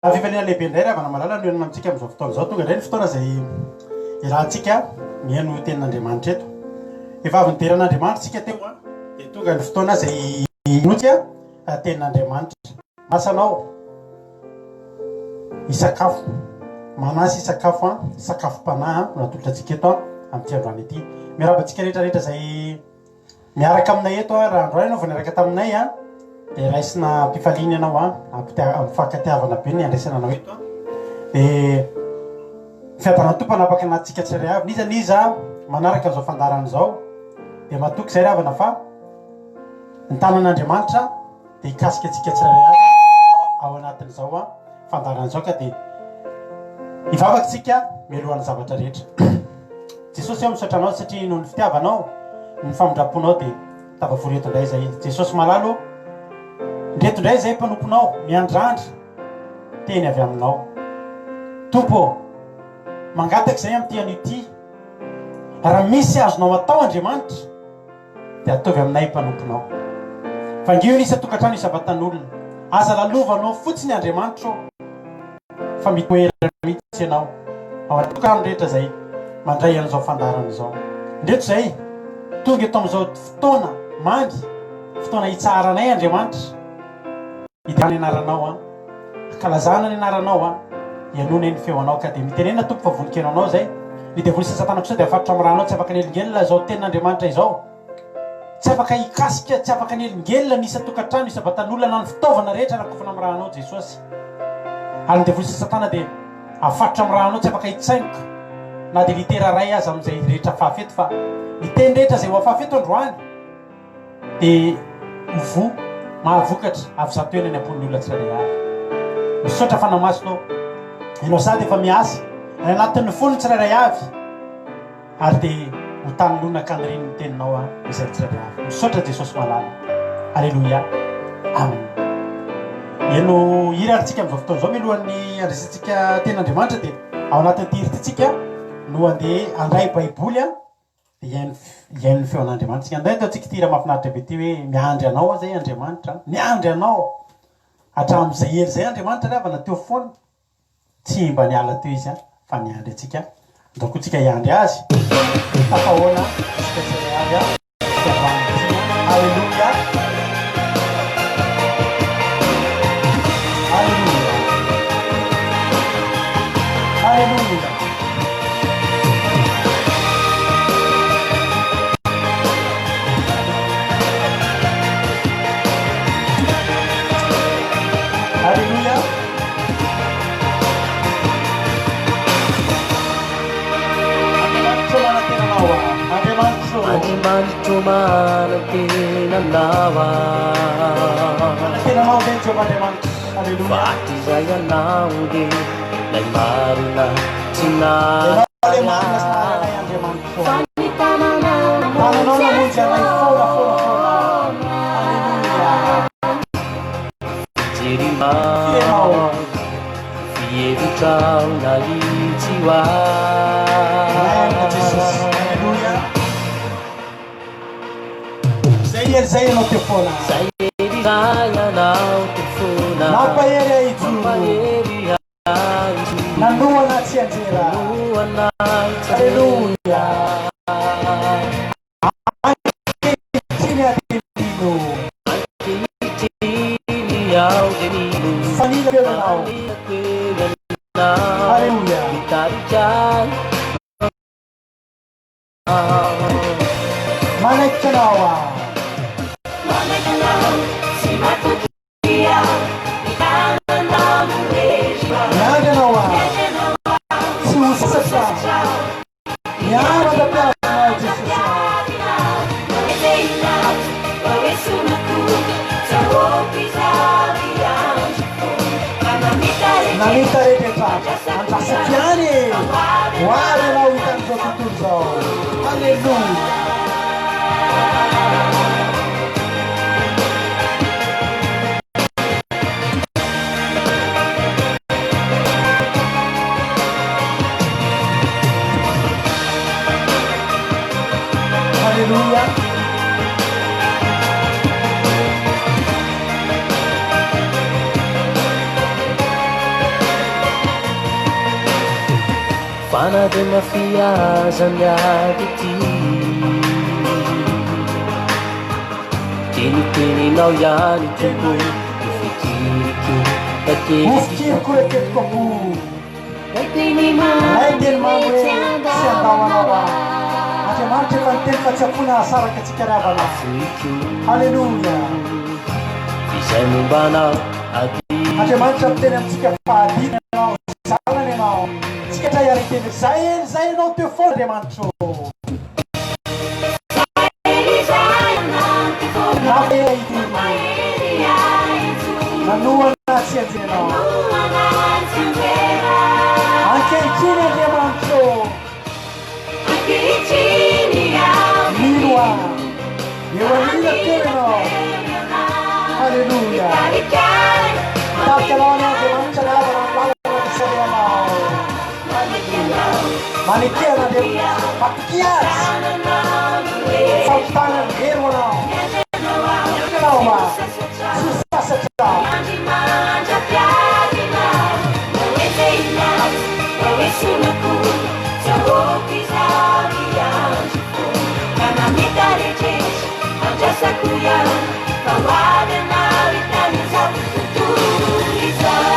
Fifaliana lehibe indray raha avana malala no amintsika amin'izao fotoana izao tonga indray ny fotoana izay iarahantsika mihaino tenin'Andriamanitra eto. Efa avy nideran'Andriamanitra tsika teo dia tonga ny fotoana izay inotsika tenin'Andriamanitra. Masanao isakafo manasy isakafo sakafom-panahy no natolotra antsika eto amin'ity androany ity. Miarabantsika rehetrarehetra izay miaraka aminay eto raha androany anao vao niaraka taminay dia raisina mpifaliana ianao mifankatiavana be ny andraisana anao eto dia fiadana tompo hanapaka anatsika tsirairay avy niza niza manaraka an'izao fandarana izao dia matoky izay ravana fa ny tanan'Andriamanitra dia hikasika antsika tsirairay avy ao anatin'izao fandarana izao ka dia hivavaka tsika mialohan'ny zavatra rehetra. Jesosy ao misaotra anao satria noho ny fitiavanao ny famondram-ponao dia tavavory eto indray izay. Jesosy malalo ndreto indray izay mpanomponao miandrandra teny avy aminao. Tompo mangataka izay amin'ity an'ity raha misy azonao atao Andriamanitra dia ataovy aminay mpanomponao. Fangio ny isa-tokantrano isa-batan'olona aza lalovanao fotsiny Andriamanitra fa mitoerana mihitsy ianao ao atokantrano rehetra izay mandray an'izao fandarana izao. Ndreto izay tonga eto amin'izao fotoana mamy fotoana hitsaharanay Andriamanitra hidirany anaranao kalazana ny anaranao ianoana ny feonao ka dia mitenena tompo fa voninkenao anao izay ny devoly sasatana kosa dia afatotra amin'ny ranao tsy afaka ny elingelina izao tenin'Andriamanitra izao tsy afaka hikasika tsy afaka ny elingelina ny isa-tokantrano isa-batan'olona na ny fitaovana rehetra rakofana amin'ny ranao Jesosy ary ny devoly sasatana dia afatotra amin'ny ranao tsy afaka hitsaingoka na dia litera ray aza amin'izay rehetra fahafeto fa ny teny rehetra izay ho afafeto androany dia hovo mahavokatra avy zato eny any ampon'ny olona tsirairay avy. Misaotra fanamasinao ianao sady efa miasa any anatin'ny fonony tsirairay avy ary dia ho tany lonaka ny reny ny teninao izay tsirairay avy. Misaotra Jesosy malala. Alleluia. Amen. Eno hirarintsika amin'izao fotoana izao milohan'ny andraisantsika tenin'Andriamanitra dia ao anatin'ity hirintsika no andeha handray baiboly dia iain'ny feon'Andriamanitra. Anday atao antsika ity raha mahafinaritra be ity hoe miandry anao zay Andriamanitra miandry anao hatramin'izay hely izay Andriamanitra ravana teo foana tsy mba niala teo izy fa miandry antsika ndao koa tsika hiandry azy tapahoana isika tsirairay avy Alleluia. Alleluia. Alleluia. Andriamanitra manantena nawa Faty izay anao dia lay marina tsy nana fa ny tananao namonjy jerimao fievitrao na itsy hoa zay ianao teo foana zay erizay anao teo foana nampahery ahijoro nanoana tsy anjera Alleluia. Ankehitriny adenino ankehitriny ao denino fanila kelanao Alleluia. mitarikay manaikanao Namita rehetra andrasatiany hoary anao hitan'izao tontolo izao. Alleluia. Alleluia. mafana de mafiaza miady ty teninteninao ihany tompo mifikiriky Mofikiriko reketiko ambo Laiteny mamy hoe tsy andahoanao a Andriamanitra efa niteny fa tsy ampona asaraka atsika ravana Halleluja izay mombanao Andriamanitra miteny amintsika fahadiny ianao zanany ianao tsika tray ariteny zay ianao teo foana Andriamanitra Nanoana tsy anjenao Ankehitriny Andriamanitra Mino a eo anina teo ianao Halleluja Tarika anao any Andriamanitra lavana lalana isareanao Halleluja Manekiana Andriamanitra Matiky azy Fampitana vero anao Ianao ma Susasatra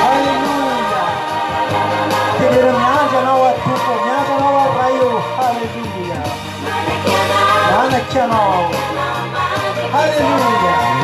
Halleluja Tenera miandry anao atompo miandry anao araio Halleluja Manaky anao Halleluja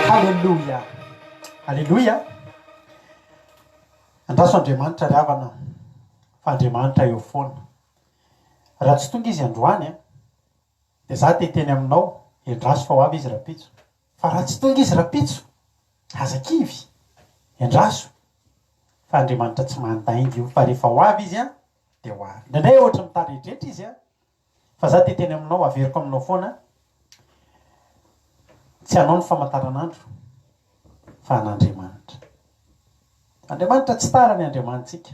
Halleluja Halleluja Andraso Andriamanitra ravana fa Andriamanitra eo foana raha tsy tonga izy androany dia za teteny aminao endraso fa ho avy izy rapitso fa raha tsy tonga izy rapitso azakivy endraso fa Andriamanitra tsy mandaingy io fa rehefa ho avy izy dia ho avy ndraindray ohatra mitarehetrehitra izy fa za teteny aminao averiko aminao foana tsy anao ny famantaranandro fa an'Andriamanitra Andriamanitra tsy tarany Andriamanitsika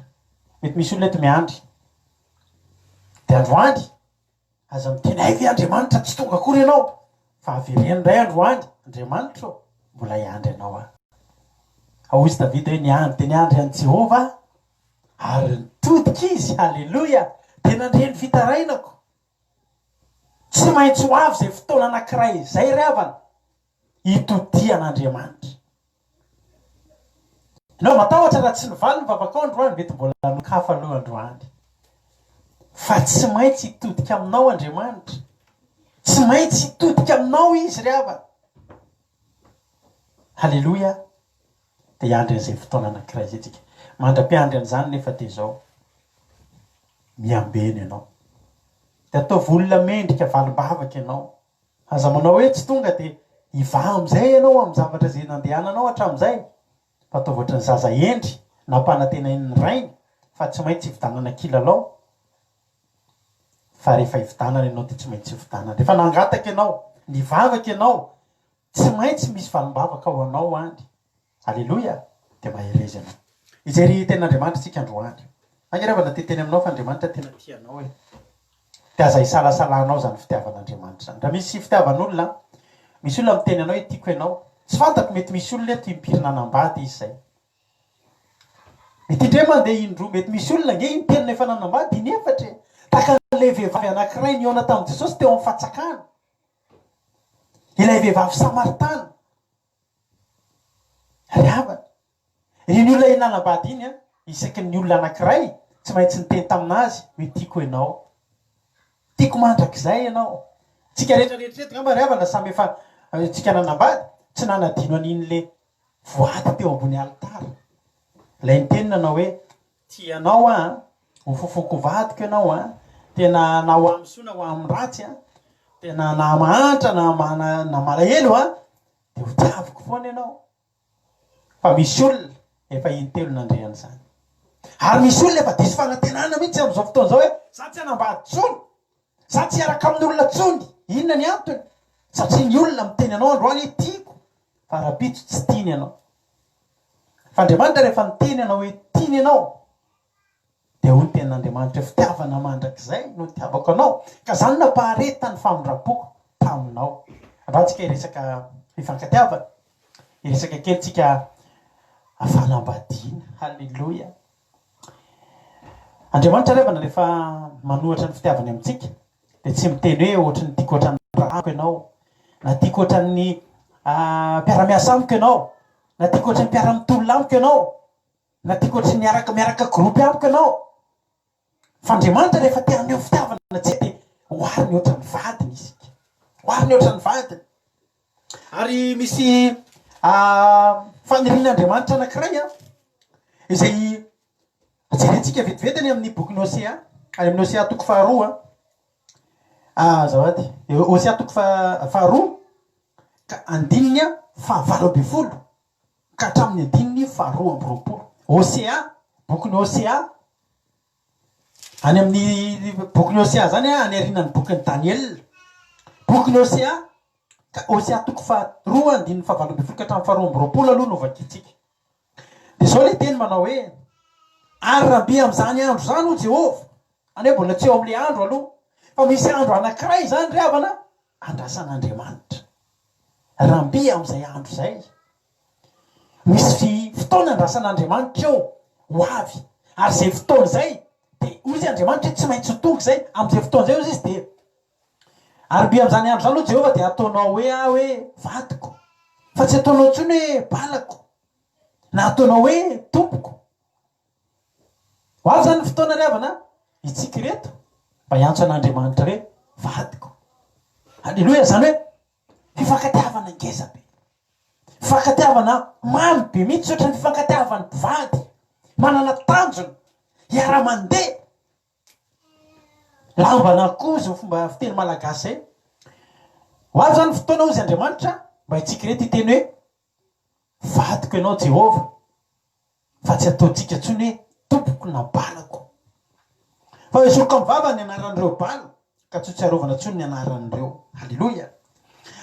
mety misy olona eto miandry dia androany aza miteny avy Andriamanitra tsy tonga akory ianao fa avereny indray androany Andriamanitra mbola hiandry ianao ao izy Davida hoe niandry dia niandry an'i Jehovah ary nitodika izy Halleluja dia nandreny fitarainako tsy maintsy ho avy zay fotoana anankiray izay ravana itodian'Andriamanitra Ianao matahotra raha tsy nivaly ny vavaka androany mety mbola nokafa aloha androany fa tsy maintsy hitodika aminao Andriamanitra tsy maintsy hitodika aminao izy ravana Halleluja dia hiandry an'izay fotoana anankiray izay tsika mandra-piandry an'izany nefa dia zao miambeny ianao dia ataovy olona mendrika valim-bavaka ianao aza manao hoe tsy tonga dia hiva amin'izay ianao amin'ny zavatra izay nandehananao hatramin'izay fa ataovy ohatry ny zaza endry nampanantenainy rainy fa tsy maintsy hividanana kilalao fa rehefa hividanana ianao dia tsy maintsy hividanana rehefa nangataka ianao nivavaka ianao tsy maintsy misy valim-bavaka ao anao andry Halleluja dia maherezy ianao ijery ten'Andriamanitra tsika androany angeravana teteny aminao fa Andriamanitra tena tianao dia aza hisalasalanao zany fitiavan'Andriamanitra zany raha misy fitiavan'olona misy olona miteny anao hoe tiako ianao tsy fantako mety misy olona eto impirina anambady izy zay mety indray mandeha indroa mety misy olona nge intenina efa nanambady inefatra taka n'ilay vehivavy anankiray niona tamin'i Jesosy teo amin'ny fatsakana ilay vehivavy Samaritana ravana iny olona inanambady iny isaky ny olona anankiray tsy maintsy niteny taminazy hoe tiako ianao tiako mandrakizay ianao tsika rehetrarehetra ngamba ravana samy efa tsika nanambady tsy nanadino an'inyle voaty teo ambony alitara lay nitenina anao hoe tianao ho fofoko vadiko ianao a tena na ho amy soa na ho amy ratsy a tena na mahantra na malahelo a de ho tiaviko foana ianao fa misy olona efa intelo nandreany zany ary misy olona efa diso fanantenana mihitsy am'izao fotoana zao hoe za tsy hanambady tsony za tsy hiaraka amin'olona tsony inona ny antony satria ny olona miteny anao androany hoe tiako fa raha-pitso tsy tiany ianao fa Andriamanitra rehefa niteny anao hoe tiany ianao de ho ny tenin'Andriamanitra hoe fitiavana mandrakizay no tiavako anao ka zany nampaharetany famindram-poko taminao. Andratsika iresaka fifankatiavana iresaka kely tsika fanambadiana. Halleloja. Andriamanitra revana rehefa manohatra ny fitiavany amintsika de tsy miteny hoe ohatrany tiako ohatrany rahako ianao na tiako ohatrany mpiara-miasa amiko ianao na tiako ohatrany mpiara-mitolona amiko ianao na tiako ohatrany miaraka gropy amiko ianao fa Andriamanitra rehefa teaneo fitiavana tsy de hoariny ohatrany vadiny isika hoariny ohatrany vadiny ary misy faniriana Andriamanitra anankiray izay jerentsika vetivetiny amin'ny boky Osea any amin'ny Osea toko faharoa zawady Osea toko faharoa ka andininy fahavalo amby folo ka hatramin'ny andininy faharoa amby roapolo. Osea boky Osea any amin'ny boky Osea zany any arinany boky Daniel boky Osea ka Osea toko faharoa andininy fahavalo amby folo ka hatramin'ny faharoa amby roapolo aloha no vakitsika de zao le teny manao hoe ary rahabe am'izany andro zany ho Jehovah any hoe mbola tsy eo am'le andro aloha fa misy andro anankiray zany ry havana andrasan'Andriamanitra rahabe am'izay andro zay misy fotoana andrasan'Andriamanitra eo ho avy ary zay fotoana zay de ozy Andriamanitra tsy maintsy ho tonga zay am'izay fotoana zay ozy izy de ary be am'izany andro zany ho Jehovah de ataonao hoe vadiko fa tsy ataonao ntsony hoe balako na ataonao hoe tompoko. Ho avy zany fotoana ry havana itsika reto mba hiantso an'Andriamanitra hoe vadiko. Halleloja. Zany hoe fifankatiavana ngeza be fifankatiavana mamy be mihitsy ohatrany fifankatiavany mpivady manana tanjona hiara-mandeha lambana koa zao fomba fiteny malagasy zay. Ho avy zany fotoana ozy Andriamanitra mba itsika reto hiteny hoe vadiko ianao Jehovah fa tsy ataontsika ntsony hoe tompoko na balako fa esoka mivava ny anaran'ireo bala ka tsy tsarovana ntsony ny anaran'ireo. Halleloja.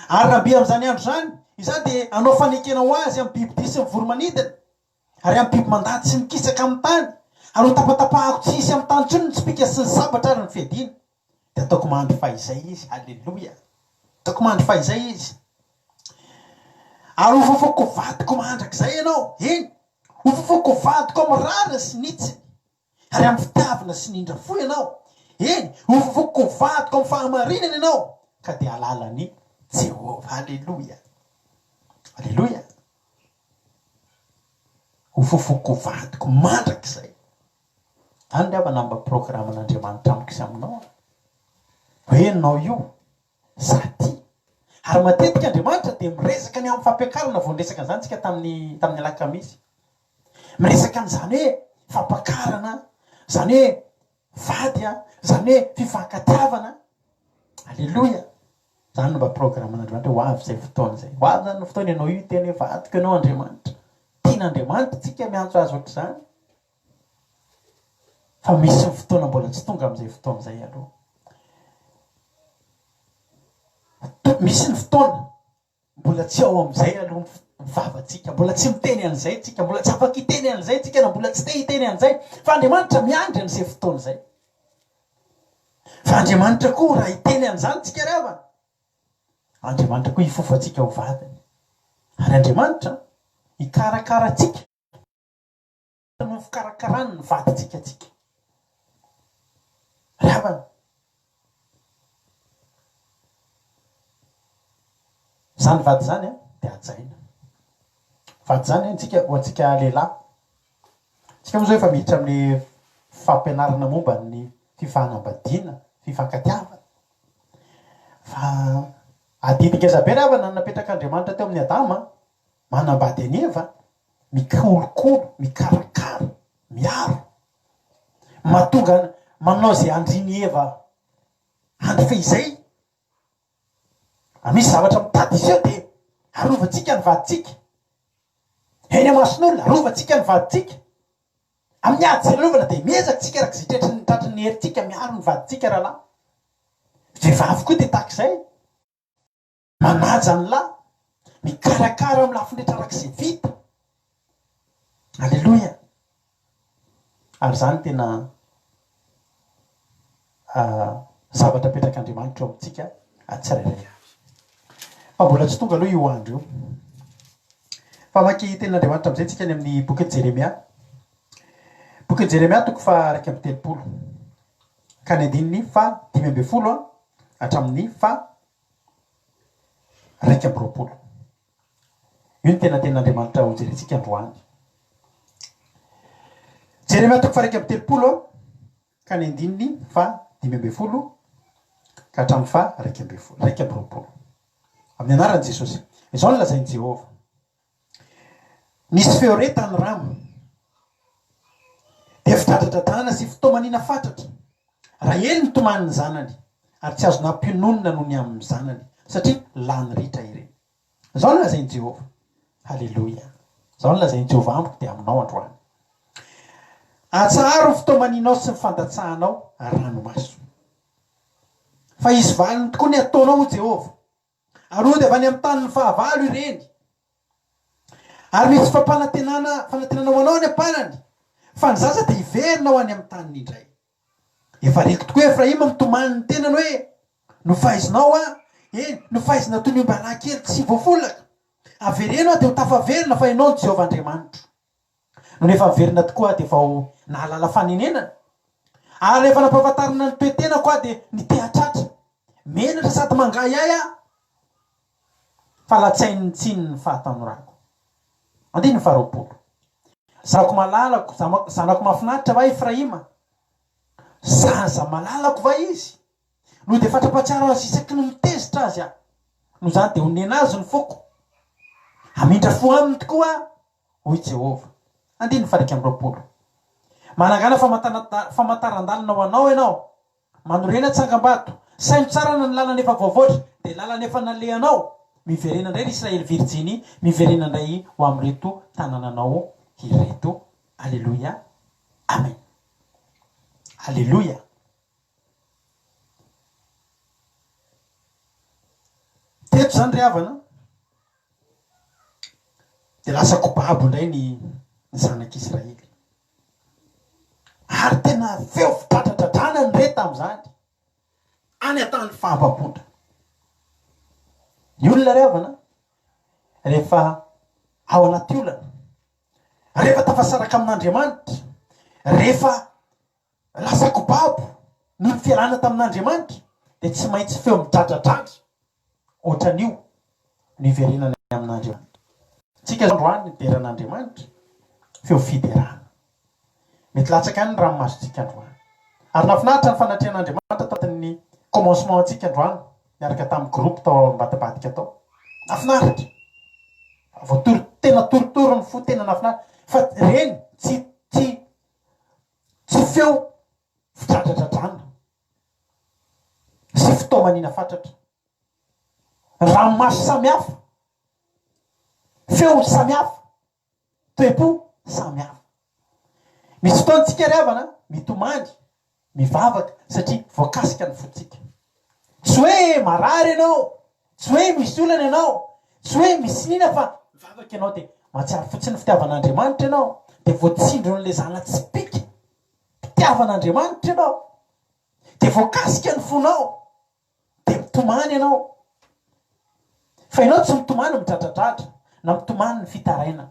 Ary rahabe am'izany andro zany izany de anao fanekena ho azy amy biby disy ny voromanidina ary amy biby mandady sy mikisaka amy tany ary ho tapatapahako tsy hisy amy tany ntsony ny tsipika sy ny sabatra ary ny fiadiana de ataoko mandry fahizay izy. Halleloja. Ataoko mandry fahizay izy ary ho fofoko vadiko mandrakizay ianao eny ho fofoko vadiko amy rara sy nitsy ary amy fitiavana sy nindrafo ianao eny ho fofoko vadiko amy fahamarinana ianao ka de alalany Jehovah. Halleloja. Halleloja. Ho fofoko vadiko mandrakizay any ry havana mba programan'Andriamanitra amiko sy aminao hoe anao io sady ary matetika Andriamanitra de miresaka ny amin'ny fampiakarana vao niresaka an'izany tsika tamin'ny alakamisy miresaka an'izany hoe fampakarana zany hoe vady zany hoe fifankatiavana. Halleloja. Zany mba programan'Andriamanitra ho avy zay fotoana zay ho avy zany ny fotoana ianao io teny hoe vadiko ianao Andriamanitra tian'Andriamanitra tsika miantso azy ohatr'izany fa misy ny fotoana mbola tsy tonga am'izay fotoana zay aloha. Misy ny fotoana mbola tsy ao am'izay aloha mivavatsika mbola tsy miteny an'izay tsika mbola tsy afaka hiteny an'izay tsika na mbola tsy te hiteny an'izay fa Andriamanitra miandry an'izay fotoana zay fa Andriamanitra koa raha hiteny an'izany tsika ry havana Andriamanitra koa hifofatsika ho vadiny ary Andriamanitra hikarakara atsika no fikarakarany ny vaditsika tsika ry havana. Zany vady zany de ajaina vady zany tsika ho antsika lehilahy tsika moa zao efa miditra amin'ny fampianarana momba ny fifanambadiana fifankatiavana fa adidingeza be ry havana napetraka Andriamanitra teo amin'ny Adama manambady any Eva mikolokolo mikarakara miaro mahatonga manao zay andriny Eva andro fehizay. Misy zavatra mitady izy eo de arovantsika ny vaditsika. Eny amason'olona arovantsika ny vaditsika. Amin'ny ady zay lalovana de miezaka tsika rak'izay tratry ny herintsika miaro ny vaditsika rahalahy. Vehivavy koa de tahak'izay. Manaja ny lahy, mikarakara amin'ny lafindretra rak'izay vita. Alleloia. Ary zany tena zavatra petrak'Andriamanitra eo amintsika tsirairay. Fa mbola tsy tonga aloha io andro io. Fa maki tenin'Andriamanitra amizay tsika ny amin'ny boky Jeremia. Boky Jeremia toko fa 1:30 ka ny andininy fa 5:10 hatramin'ny fa 1:20. Io ny tena tenin'Andriamanitra ho jerentsika androany. Jeremia toko fa 1:30 ka ny andininy fa 5:10 ka hatramin'ny fa 1:20. Amin'ny anaran'i Jesosy. Izao no lazain'i Jehova. Nisy feo retany rano. Dia fitradradradana sy fitomanina fatratra. Raha ely mitomany ny zanany ary tsy azo nampiononina noho ny amin'ny zanany satria lany ritra ireny. Izao no lazain'i Jehova. Halleloia. Izao no lazain'i Jehova amiko dia aminao androany. Atsaro ny fitomaninao sy ny fandatsahanao ranomaso. Fa izy valiny tokoa ny ataonao Jehova. Arody avy any amin'ny tany ny fahavalo ireny. Ary misy fanantenana ho anao any ampanany. Fa ny zaza dia iverina ho any amin'ny tany indray. Efa reko tokoa Efraima mitomany ny tenany hoe nofaizinao nofaizina toy ny omby kely tsy voafolaka. Averena dia ho tafaverina fa ianao ny Jehova Andriamanitra. No rehefa miverina tokoa dia vao nahalala fanenenana. Ary rehefa nampahafantarina ny toe-tena koa dia nitehatratra. Menatra sady mangay ahy fa latsainy ny tsiny ny fahatanorako. Andiny 20. Zanako malalako, zanako mahafinaritra va Efraima. Zaza malalako va izy. No dia fatrapatsiaro azy isaky ny mitezitra azy aho. No zany dia honena azy ny foko. Amindra fo aminy tokoa hoy Jehova. Andiny 20. Manangana famantaran-dalana ho anao ianao. Manorena tsangam-bato. Saino tsara na ny lalana efa voavoatra dia lalana efa nalehanao. Miverena indray ny Israely Virjiny, miverena indray ho amin'ireto tanànanao ireto. Alleluia. Amen. Alleluia. Teto zany ry havana. Dia lasa kobabo indray ny zanak'Israely. Ary tena feo fitradradradrana ny reta amin'izany. Any atany fahampapondra. Ny olona ry havana, rehefa ao anaty olana, rehefa tafasaraka amin'Andriamanitra, rehefa lasa kobabo ny fialana tamin'Andriamanitra, dia tsy maintsy feo midradradratra. Ohatran'io ny verenana amin'Andriamanitra. Tsika androany ny beran'Andriamanitra, feo fiderana. Mety latsaka any ny ranomasontsika androany. Ary nafinaritra ny fanatrehan'Andriamanitra tao ny commencement antsika androany, miaraka tamin'ny groupe tao ambadabadika tao. Nafinaritra. Voatory tena torotoro ny fo tena nafinaritra. Fa reny tsy feo fidradradradrana sy fitomanina fatratra. Ranomaso samihafa. Feo samihafa. Toe-po samihafa. Misy fotoantsika ry havana mitomany, mivavaka satria voakasika ny fotsika. Tsy hoe marary ianao, tsy hoe misy olana ianao, tsy hoe misy nina fa mivavaka ianao dia mahatsiaro fotsiny fitiavan'Andriamanitra ianao. Dia voatsindro n'ilay zana-tsipika fitiavan'Andriamanitra ianao. Dia voakasika ny fonao. Dia mitomany ianao. Fa ianao tsy mitomany midradradratra na mitomany ny fitaraina,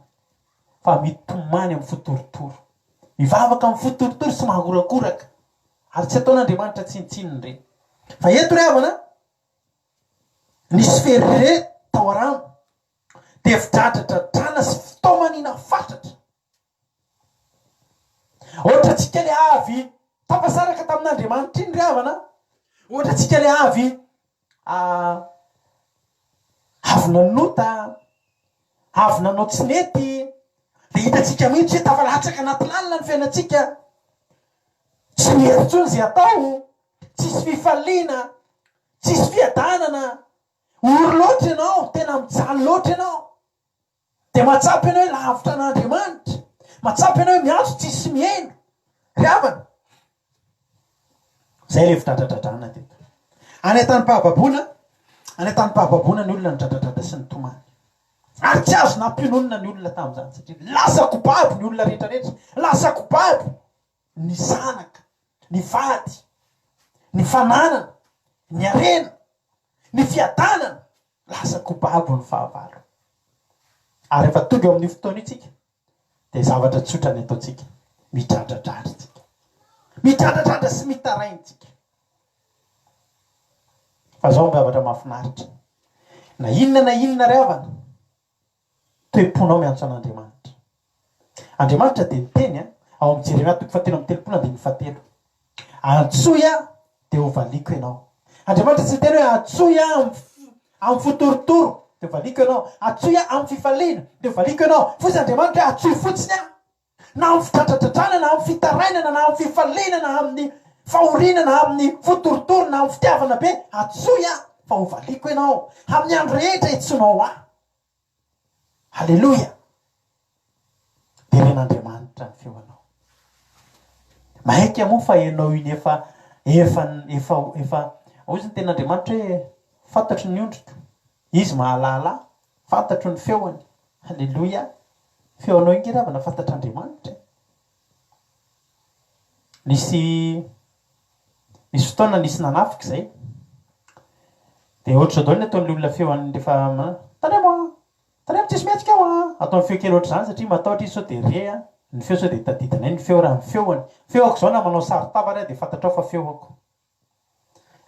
fa mitomany amin'ny fotorotoro. Mivavaka amin'ny fotorotoro sy mangorakoraka. Ary tsy ataon'Andriamanitra tsinitsininy ireny. Fa eto ry havana, nisy ferire tao arano, dia fidradradradrana sy fitomanina fatratra. Ohatra tsika le avy tafasaraka tamin'Andriamanitra iny ry havana. Ohatra tsika le avy avy nanota, avy nanao tsy nety, dia hitatsika mihitsy hoe tafalatsaka anaty lalina ny fiainantsika. tsy mety tsony zay atao, tsisy fifaliana, tsisy fiadanana, ory loatra ianao, tena mijaly loatra ianao, de matsapy ianao hoe lavitra an'Andriamanitra, matsapy ianao hoe miantso tsisy miaino, ry havana. Zay le fidradradradrana teto. Any an-tany-pahababoana ny olona nidradradrada sy ny tomany. Ary tsy azo nampiononina ny olona tamin'izany satria lasa kopabo ny olona rehetrarehetra, lasa kopabo ny zanaka, ny vady, ny fananana, ny arena, ny fiadanana, lasa kopabo ny fahavalo. Ary efa tonga eo amin'ny fotoana itsika dia zavatra tsotra ny ataontsika, midradradratra tsika, midradradratra sy mitaraintsika. Fa zao zavatra mahafinaritra, na inona ry havana, toe-ponao miantso an'Andriamanitra. Andriamanitra dia niteny ao amin'ny Jeremia 3:7-7, antsoia dia hovaliko ianao. Andriamanitra tsy teny hoe antsoia amin'ny fotorotoro dia hovaliko ianao, antsoia amin'ny fifaliana dia hovaliko ianao. Fosy Andriamanitra hoe antsoia fotsiny na amin'ny fidradradradrana, na amin'ny fitarainana, na amin'ny fifaliana, na amin'ny fahorinana, amin'ny fotorotoro, na amin'ny fitiavana be, antsoia fa hovaliko ianao. Amin'ny andro rehetra itsonao aho. Halleloja. Dia ren'Andriamanitra ny feonao. Mahaika moa fa ianao iny efa ozy ny ten'Andriamanitra hoe fantatro ny ondrika. Izy mahalala, fantatro ny feony. Halleloja. Feonao iny ravana fantatra Andriamanitra. Nisy fotoana nisy nanafika izay. Dia ohatra daholo ny ataon'ny olona feony rehefa taremo tsisy mihetsika aho ataony feo kely ohatr'izany satria matahotra izy sao dia re ny feo sao dia tadidina ny feo raha ny feony. Feoko zao na manao sary tavara dia fantatrao fa feoko.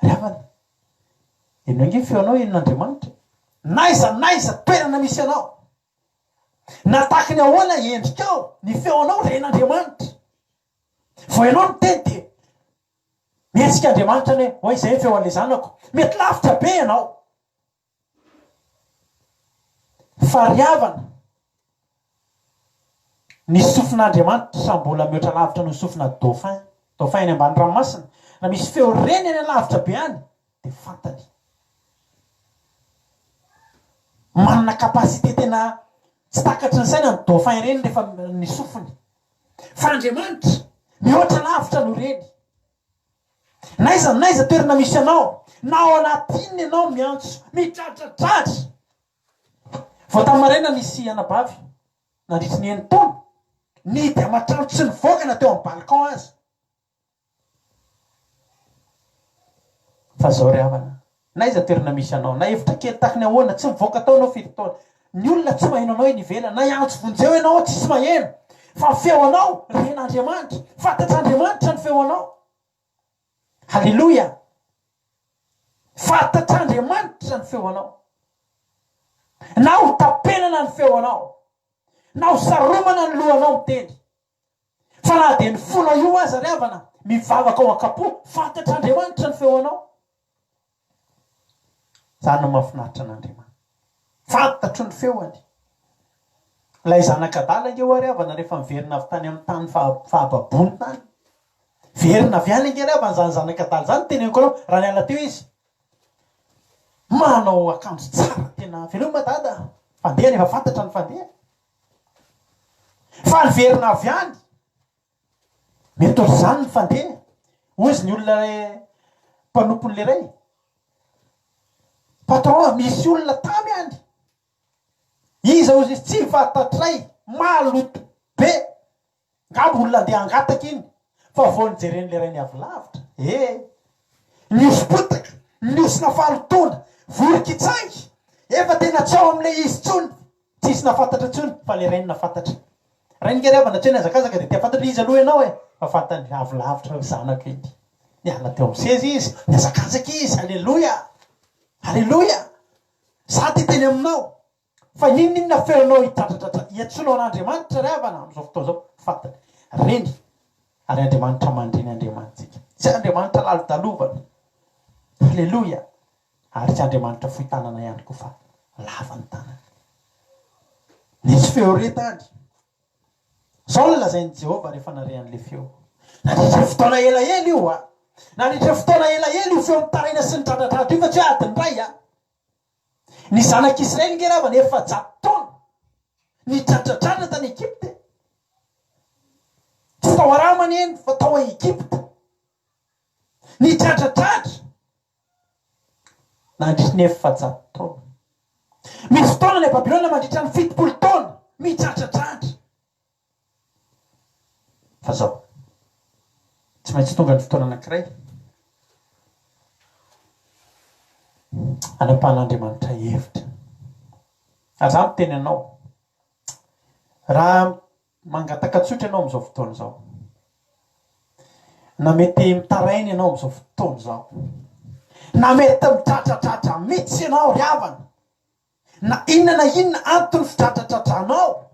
Ravana. Ianao nge feonao en'Andriamanitra. Naiza toerana misy anao. Natahaka ny ahoana endrikao, ny feonao ren'Andriamanitra. Vao ianao no teny dia mihetsika Andriamanitra ny hoe izay feo an'ilay zanako. Mety lavitra be ianao. Fa ry havana, ny sofin'Andriamanitra sa mbola mihoatra lavitra ny sofina dauphin any ambany ranomasina. Na misy feo reny any lavitra be any dia fantany. Manana kapasite tena tsy takatry ny saina ny dauphin reny rehefa ny sofiny. Fa Andriamanitra mihoatra lavitra no reny. Naiza toerana misy anao, na ao anatiny ianao miantso, midradradratra. Vao tamin'ny maraina nisy anabavy nandritry ny 9 taona, nidy aman-trano tsy nivoaka teo amin'ny balcon azy. Fa zao ry havana, naiza toerana misy anao, na hevitra kely tahaka ny ahoana tsy mivoaka tao anao firy taona. Ny olona tsy maheno anao eny ivelana, na iantso vonjeo ianao tsisy maheno. Fa feo anao ren'Andriamanitra, fantatr'Andriamanitra ny feo anao. Halleloja. Fantatr'Andriamanitra ny feo anao. Na ho tapenana ny feo anao, na ho saromana ny lohanao miteny. Fa na dia ny fonao io aza ry havana, mivavaka ao an-kapo, fantatr'Andriamanitra ny feo anao. Zany no mahafinaritra an'Andriamanitra. Fantatro ny feony. Ilay zanak'Adala io ry havana rehefa miverina avy tany amin'ny tany fahababony tany. Verina avy any ry havana zany zanak'Adala zany teneniko anao raha niala teo izy. Manao akanjo tsara tena veloma dada. Fandeha nefa fantatra ny fandeha. Fa niverina avy any. Mety ohatr'izany ny fandeha. Ozy ny olona mpanompon'ilay ray. Patron, misy olona tamy any. Iza ozy tsy fantatray, maloto be. Ngamba olona andeha angataka iny. Fa vao nijeren'ilay ray ny avy lavitra. Niosopotaka, niosina falotona, vorokitsangy. Efa tena tsy ao amin'ilay izy tsony. Tsisy nafantatra tsony, fa le rainy nafantatra. Rainy kely avana tsy hoe nazakazaka dia tia fantatra izy aloha ianao e. Fa fantany avy lavitra zanako iny. Niala teo amin'ny sezy izy, niazakazaka izy, halleloja. Halleloja. Za ty teny aminao. Fa inona feonao hidradradratra iantsonao an'Andriamanitra ry havana amin'izao fotoana zao fantany. Reny. Ary Andriamanitra mandreny Andriamanitsika. Tsy Andriamanitra lalo-dalovana. Halleloja. Ary tsy Andriamanitra fohy tanana ihany koa fa lava ny tanana. Nisy feo retany. Zao ny lazain'i Jehovah rehefa narehan'ilay feo. nandritra fotoana elaela io a nandritra fotoana elaela io feo mitaraina sy ny tratratratra io fa tsy hoe adiny ray a ny zanak'Israely nge ravana efa 100 taona ny tratratratra tany Egypte tsy tao aramany eny fa tao a Egypte ny tratratratra nandritra ny efa 100 taona misy fotoana ny Babilôna mandritra ny 70 taona mitratratratra fa zao tsy maintsy tonga ny fotoana anankiray anapahan'Andriamanitra hevitra ary zaho miteny anao raha mangataka tsotra ianao am'izao fotoana zao na mety mitarainy ianao am'izao fotoana zao na mety mitratratratra mitsy ianao ry havana na inona antony fitratratratranao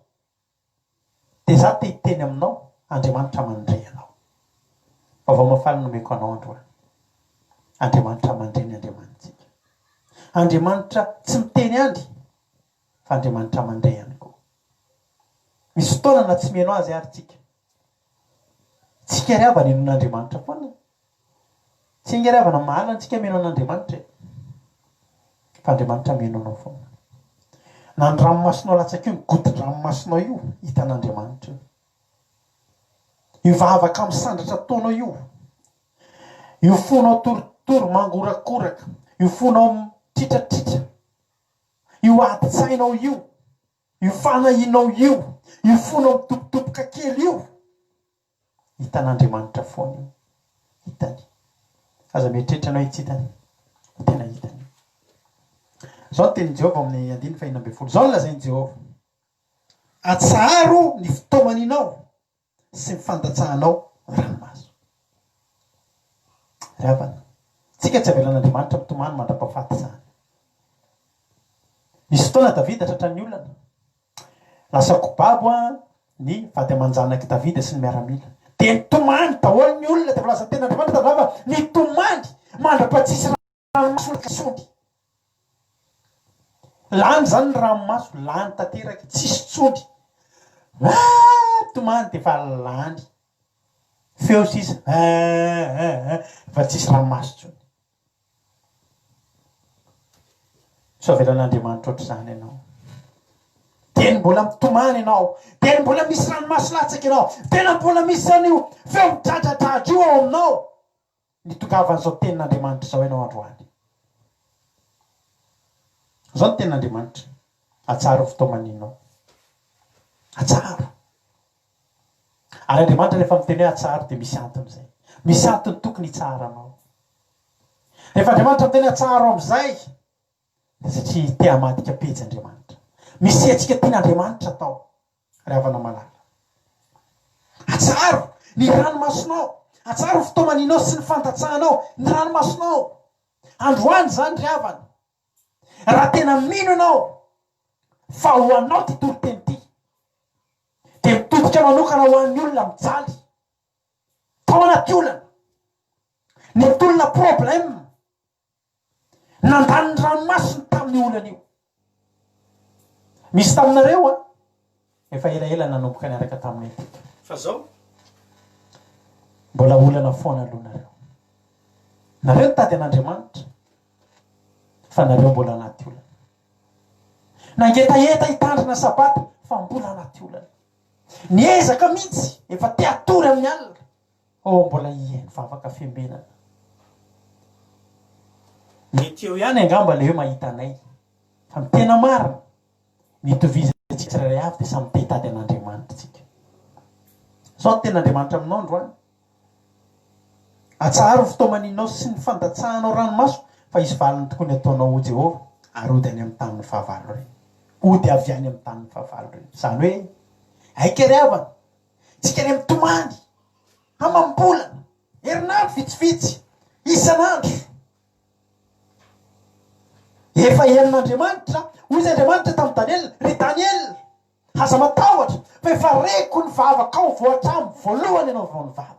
de za te hiteny aminao Andriamanitra mandray anao vao mafaly nomeko anao androany Andriamanitra mandray ny Andriamanitsika Andriamanitra tsy miteny andry fa Andriamanitra mandray ihany koa misy fotoana na tsy meno azy ary tsika ry havana inon'Andriamanitra foana tsy inge ry havana mahalana antsika meno an'Andriamanitra fa Andriamanitra meno anao foana na ny ranomasinao latsaka io ny godin-dranomasinao io hitan'Andriamanitra io vavaka misandratra taonao io fonao toritory mangorakoraka io fonao tritratritra io ati-tsainao io fanahinao io fonao mitopitopoka kely io hitan'Andriamanitra foana io hitany aza mieritreritra anao hitsitany tena hitany zao teny Jehova amin'ny 5:12 zao lazainy Jehova atsaro ny fitomaninao sy ny fandatsahanao ranomaso ry havana tsika tsy avelan'Andriamanitra mitomany mandra-pahafaty zany misy fotoana Davida tratra ny olana lasa kobabo ny vady aman-janaky Davida sy ny miaramila de nitomany daholo ny olona de volazan'ny ten'Andriamanitra tandrava nitomany mandra-pahatsisy ranomaso kasondy lany zany ny ranomaso lany tanteraky tsisy tsondy tomany de fa lany feo sisa fa tsisy ranomaso tsony so avelan'Andriamanitra ohatry zany ianao tena mbola mitomany ianao tena mbola misy ranomaso latsaky ianao tena mbola misy zan'io feo mitratratratra io ao aminao nitongavan'izao tenin'Andriamanitra zao ianao androany zao ny tenin'Andriamanitra atsaro fitomaninao atsaro ary Andriamanitra rehefa miteny hoe atsaro de misy antony zay misy antony tokony hitsaranao rehefa Andriamanitra miteny atsaro am'izay satria te hamadika pejy Andriamanitra misy atsika tian'Andriamanitra atao ry havana malala atsaro ny ranomasonao atsaro fitomaninao sy ny fantatsahanao ny ranomasonao androany zany ry havana raha tena mino ianao fa ho anao ty toro-teny ty de mitodika manokana ho an'ny olona mijaly tao anaty olana ny tolona problème nandany ny ranomasony tamin'ny olana io misy taminareo efa elaela nanomboka niaraka taminay aty fa zao mbola olana foana alohanareo nareo tady an'Andriamanitra fa nareo mbola anaty olana nangetaheta hitandrina sabata fa mbola anaty olana niezaka mihitsy efa te atory amin'ny alina mbola iheny fa afaka fiembenana mety eo ihany angamba le hoe mahita anay fa tena marina mitovizana tsirairay avy de samy te hitady an'Andriamanitra tsika zao ny ten'Andriamanitra aminao androany atsaro fitomaninao sy ny fandatsahanao ranomaso fa izy valiny tokony ataonao ho Jehova ary ody any amin'ny tanin'ny fahavalo reny ody avy any amin'ny tanin'ny fahavalo reny zany hoe aika ry havana tsika ry mitomany hamambolana herinandro vitsivitsy isan'andro efa henon'Andriamanitra hoy izy Andriamanitra tamin'ny Daniel ry Daniel aza matahotra fa efa reko ny vavakao voatramo voalohany ianao vao ny vava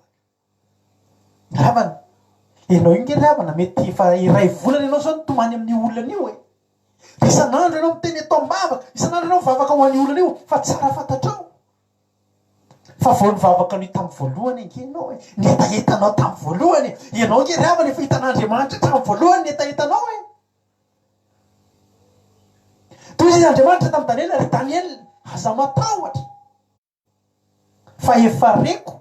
havana ianao inge ry havana mety efa iray volana ianao zao nitomany amin'ny olana io de isan'andro ianao miteny atao mbavaka isan'andro ianao mivavaka ho an'ny olana io fa tsara fantatrao fa voanivavaka an'io tamin'ny voalohany angenao hoe netaetanao tamin'ny voalohany ianao nge ravana efa hitan'andriamanitra tamin'ny voalohany netaetanao e toy izy andriamanitra tamin'ny Daniela ry Daniela aza matahotra fa efa reko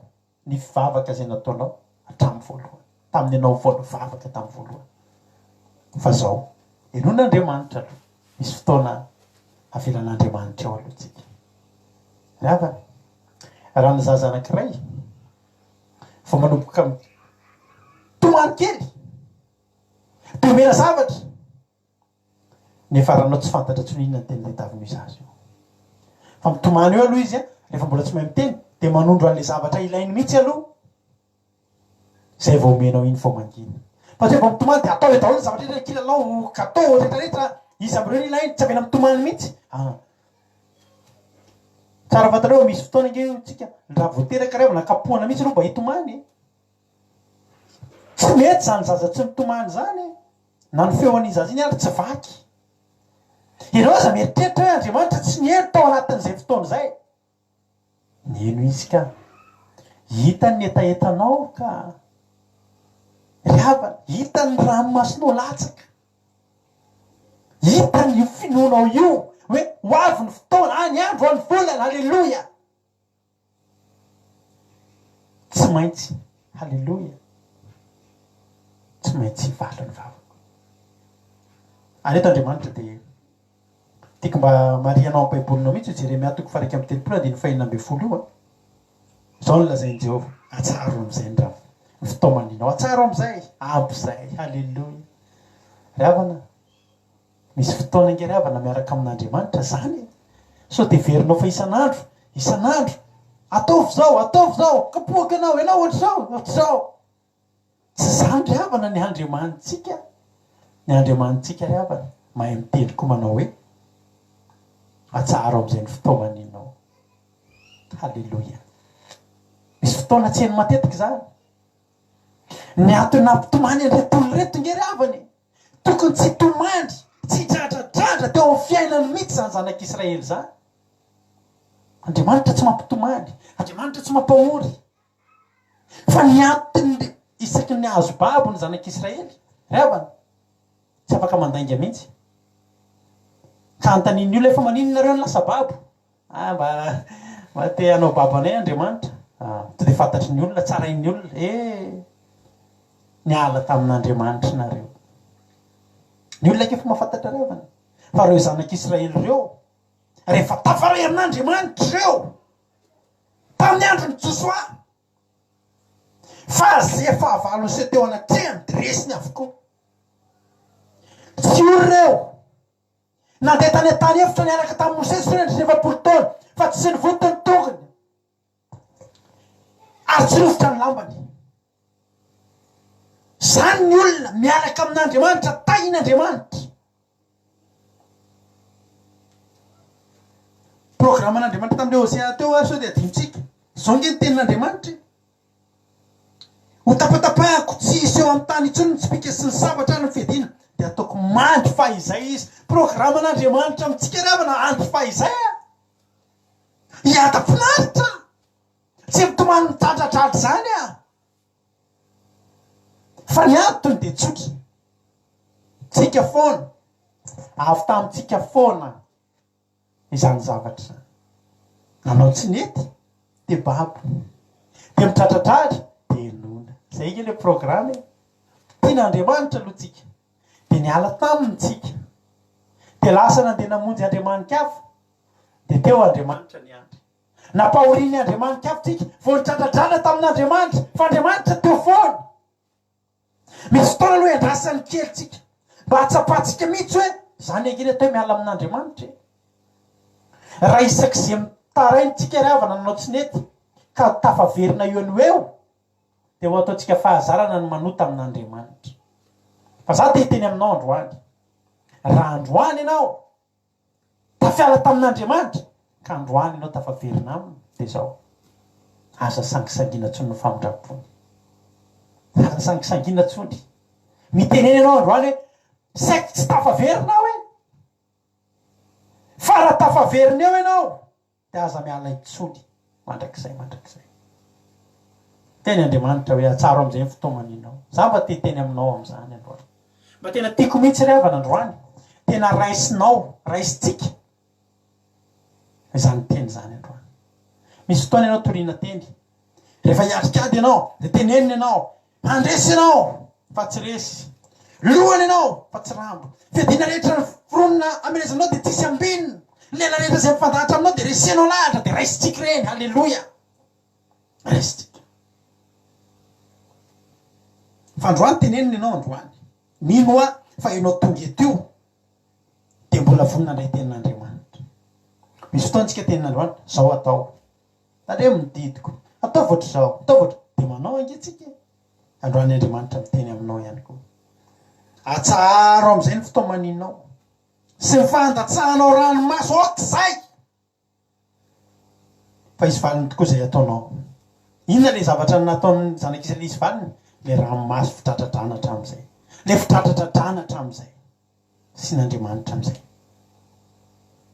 ny fivavaka izay nataonao hatramin'ny voalohany tamin'ny ianao voalovavaka tamin'ny voalohany fa zao enon'andriamanitra aloha misy fotoana avelan'andriamanitra eo aloha tsika ravana raha ny zaza anankiray fa manomboka tomany kely tomena zavatra nefa ranao tsy fantatra tsy inona ny teny letavin'io zazy io fa mitomany eo aloha izy a rehefa mbola tsy mahay miteny dia manondro an'le zavatra ilainy mihitsy aloha zay vao omenao iny fo mangina fa tsy vao mitomany dia atao daholo zavatra rehetra kilalao gâteau rehetrarehetra izy am'ireo ilainy tsy avena mitomany mihitsy tsara fantareo misy fotoana nge tsika raha voateraka revana kapohana mihitsy aloha mba hitomany tsy mety zany zaza tsy mitomany zany na ny feoan'iny zaza iny ary tsy vaky ianao aza mieritreritra hoe andriamanitra tsy nihery tao anatin'izay fotoana zay nino izy ka hita ny etaetanao ka ryhavana hita ny ranomasonao latsaka hita ny finoanao io hoe ho avy ny fotoana any andro any volana halleloia tsy maintsy halleloia tsy maintsy hivala ny vavako aneto andriamanitra dia tiako mba marianao amin'ny baibolinao mihitsy Jeremia toko faha 1 dia ny fahinina amby folo io zao ny lazainy Jehovah atsaro am'izay ny raha ny fitaomaninao atsaro am'izay ampy zay halleloia ryhavana misy fotoana nge ryhavana miaraka amin'andriamanitra zany so dia verinao fa isan'andro ataovy zao kapohaka anao ianao ohatr'izao tsy zany ryhavana ny andriamanitsika ryhavana mahay miteny koa manao hoe atsaro am'izay ny fitaomaninao halleloia misy fotoana tsy heny matetika zany ny antony nampitomany andretolo reto nge ryhavany tokony tsy tomandry tsy dradradrandra teo amin'ny fiainany mihitsy zany zanak'Israely zany andriamanitra tsy mampitomany andriamanitra tsy mampahory fa ny antony isaky ny azo babo ny zanak'Israely ryhavana tsy afaka mandainga mihitsy ka antaniny io efa maninonareo ny lasa babo mba te hanao babo anay andriamanitra tsy dia fantatry ny olona tsara iny olona niala tamin'andriamanitra nareo ny olona kefa mahafantatra ryhavana fa reo zanak'Israely reo rehefa tafarerin'andriamanitra reo tamin'ny andro ny Josoa fa zay fahavalo se teo anatrehany dresiny avokoa tsy olo reo nandeha tany an-tany efitra niaraka tamin'ny Mosesy reo 9 taona fa tsy nivotony tokony ary tsy rofotra ny lambany zany ny olona miaraka amin'andriamanitra tain'andriamanitra programan'andriamanitra tamin'le Hosea teo ary sao dia adintsika zao nge ny tenin'andriamanitra ho tapatapahako tsy isy eo amin'ny tany itsony ny tsipika sy ny sabatra ny fiadiana dia ataoko mandry fahizay izy programan'andriamanitra amitsika ryhavana andro fahizay hiata-pinaritra tsy mitomany mitradradratra zany fa ny antony dia tsotra tsika foana avy tamintsika foana izany zavatra zany nanao tsy nety dia babo dia mitradradratra dia nona zay nge le programy tian'andriamanitra aloha tsika dia niala taminy tsika dia lasa nandeha namonjy andriamanika afa dia teo andriamanitra ny andry napahoriany andriamanika afa tsika vo nitradradrana tamin'andriamanitra fa andriamanitra teo foana misy fotoana aloha andrasany kely tsika mba hatsapatsika mihitsy hoe zany angeny atao miala amin'andriamanitra raha isak'izay mitaraintsika ryhavana nanao tsy nety ka tafaverina eo any eo dia ho ataontsika fahazarana ny manota amin'andriamanitra fa za te hiteny aminao androany raha androany ianao tafiala tamin'andriamanitra ka androany ianao tafaverina aminy dia zao aza sangisangina tsony ny famindrapony aza sangisangina tsony miteneny ianao androany hoe saiky tsy tafaverina hoe fa raha tafaverina eo ianao dia aza miala itsony mandrakizay teny Andriamanitra hoe atsaro am'izay fotoaninao za mba teny aminao am'izany androany mba tena tiako mihitsy ryavana androany tena raisitsika zany teny zany androany misy fotoana ianao toriana teny rehefa hiatrikady ianao de teneniny ianao mandresy ianao fa tsy resy lohany ianao fa tsy rambo fiadina rehetra foronina amelezanao de tsisy ambinina lela rehetra zay mifandahatra aminao de resenao lahatra de raisitsika reny halleloia raisitsika fa androany teneniny ianao androany mino a fa ianao tonga etio de mbola vonina ndray tenin'Andriamanitra misy fotoantsika tenin'Andriamanitra zao atao tandre mididiko atao voatra zao atao voatra de manao angetsika androany Andriamanitra miteny aminao ihany koa atsaro am'izay ny fotoamaninao sy mifandatsahanao ranomaso ohaty zay fa izy valiny tokoa zay ataonao inona le zavatra nataony zanak'Israely izy valiny le ranomaso fitratradrana hatram'izay le fitratratradrana hatram'izay sy n'Andriamanitra am'izay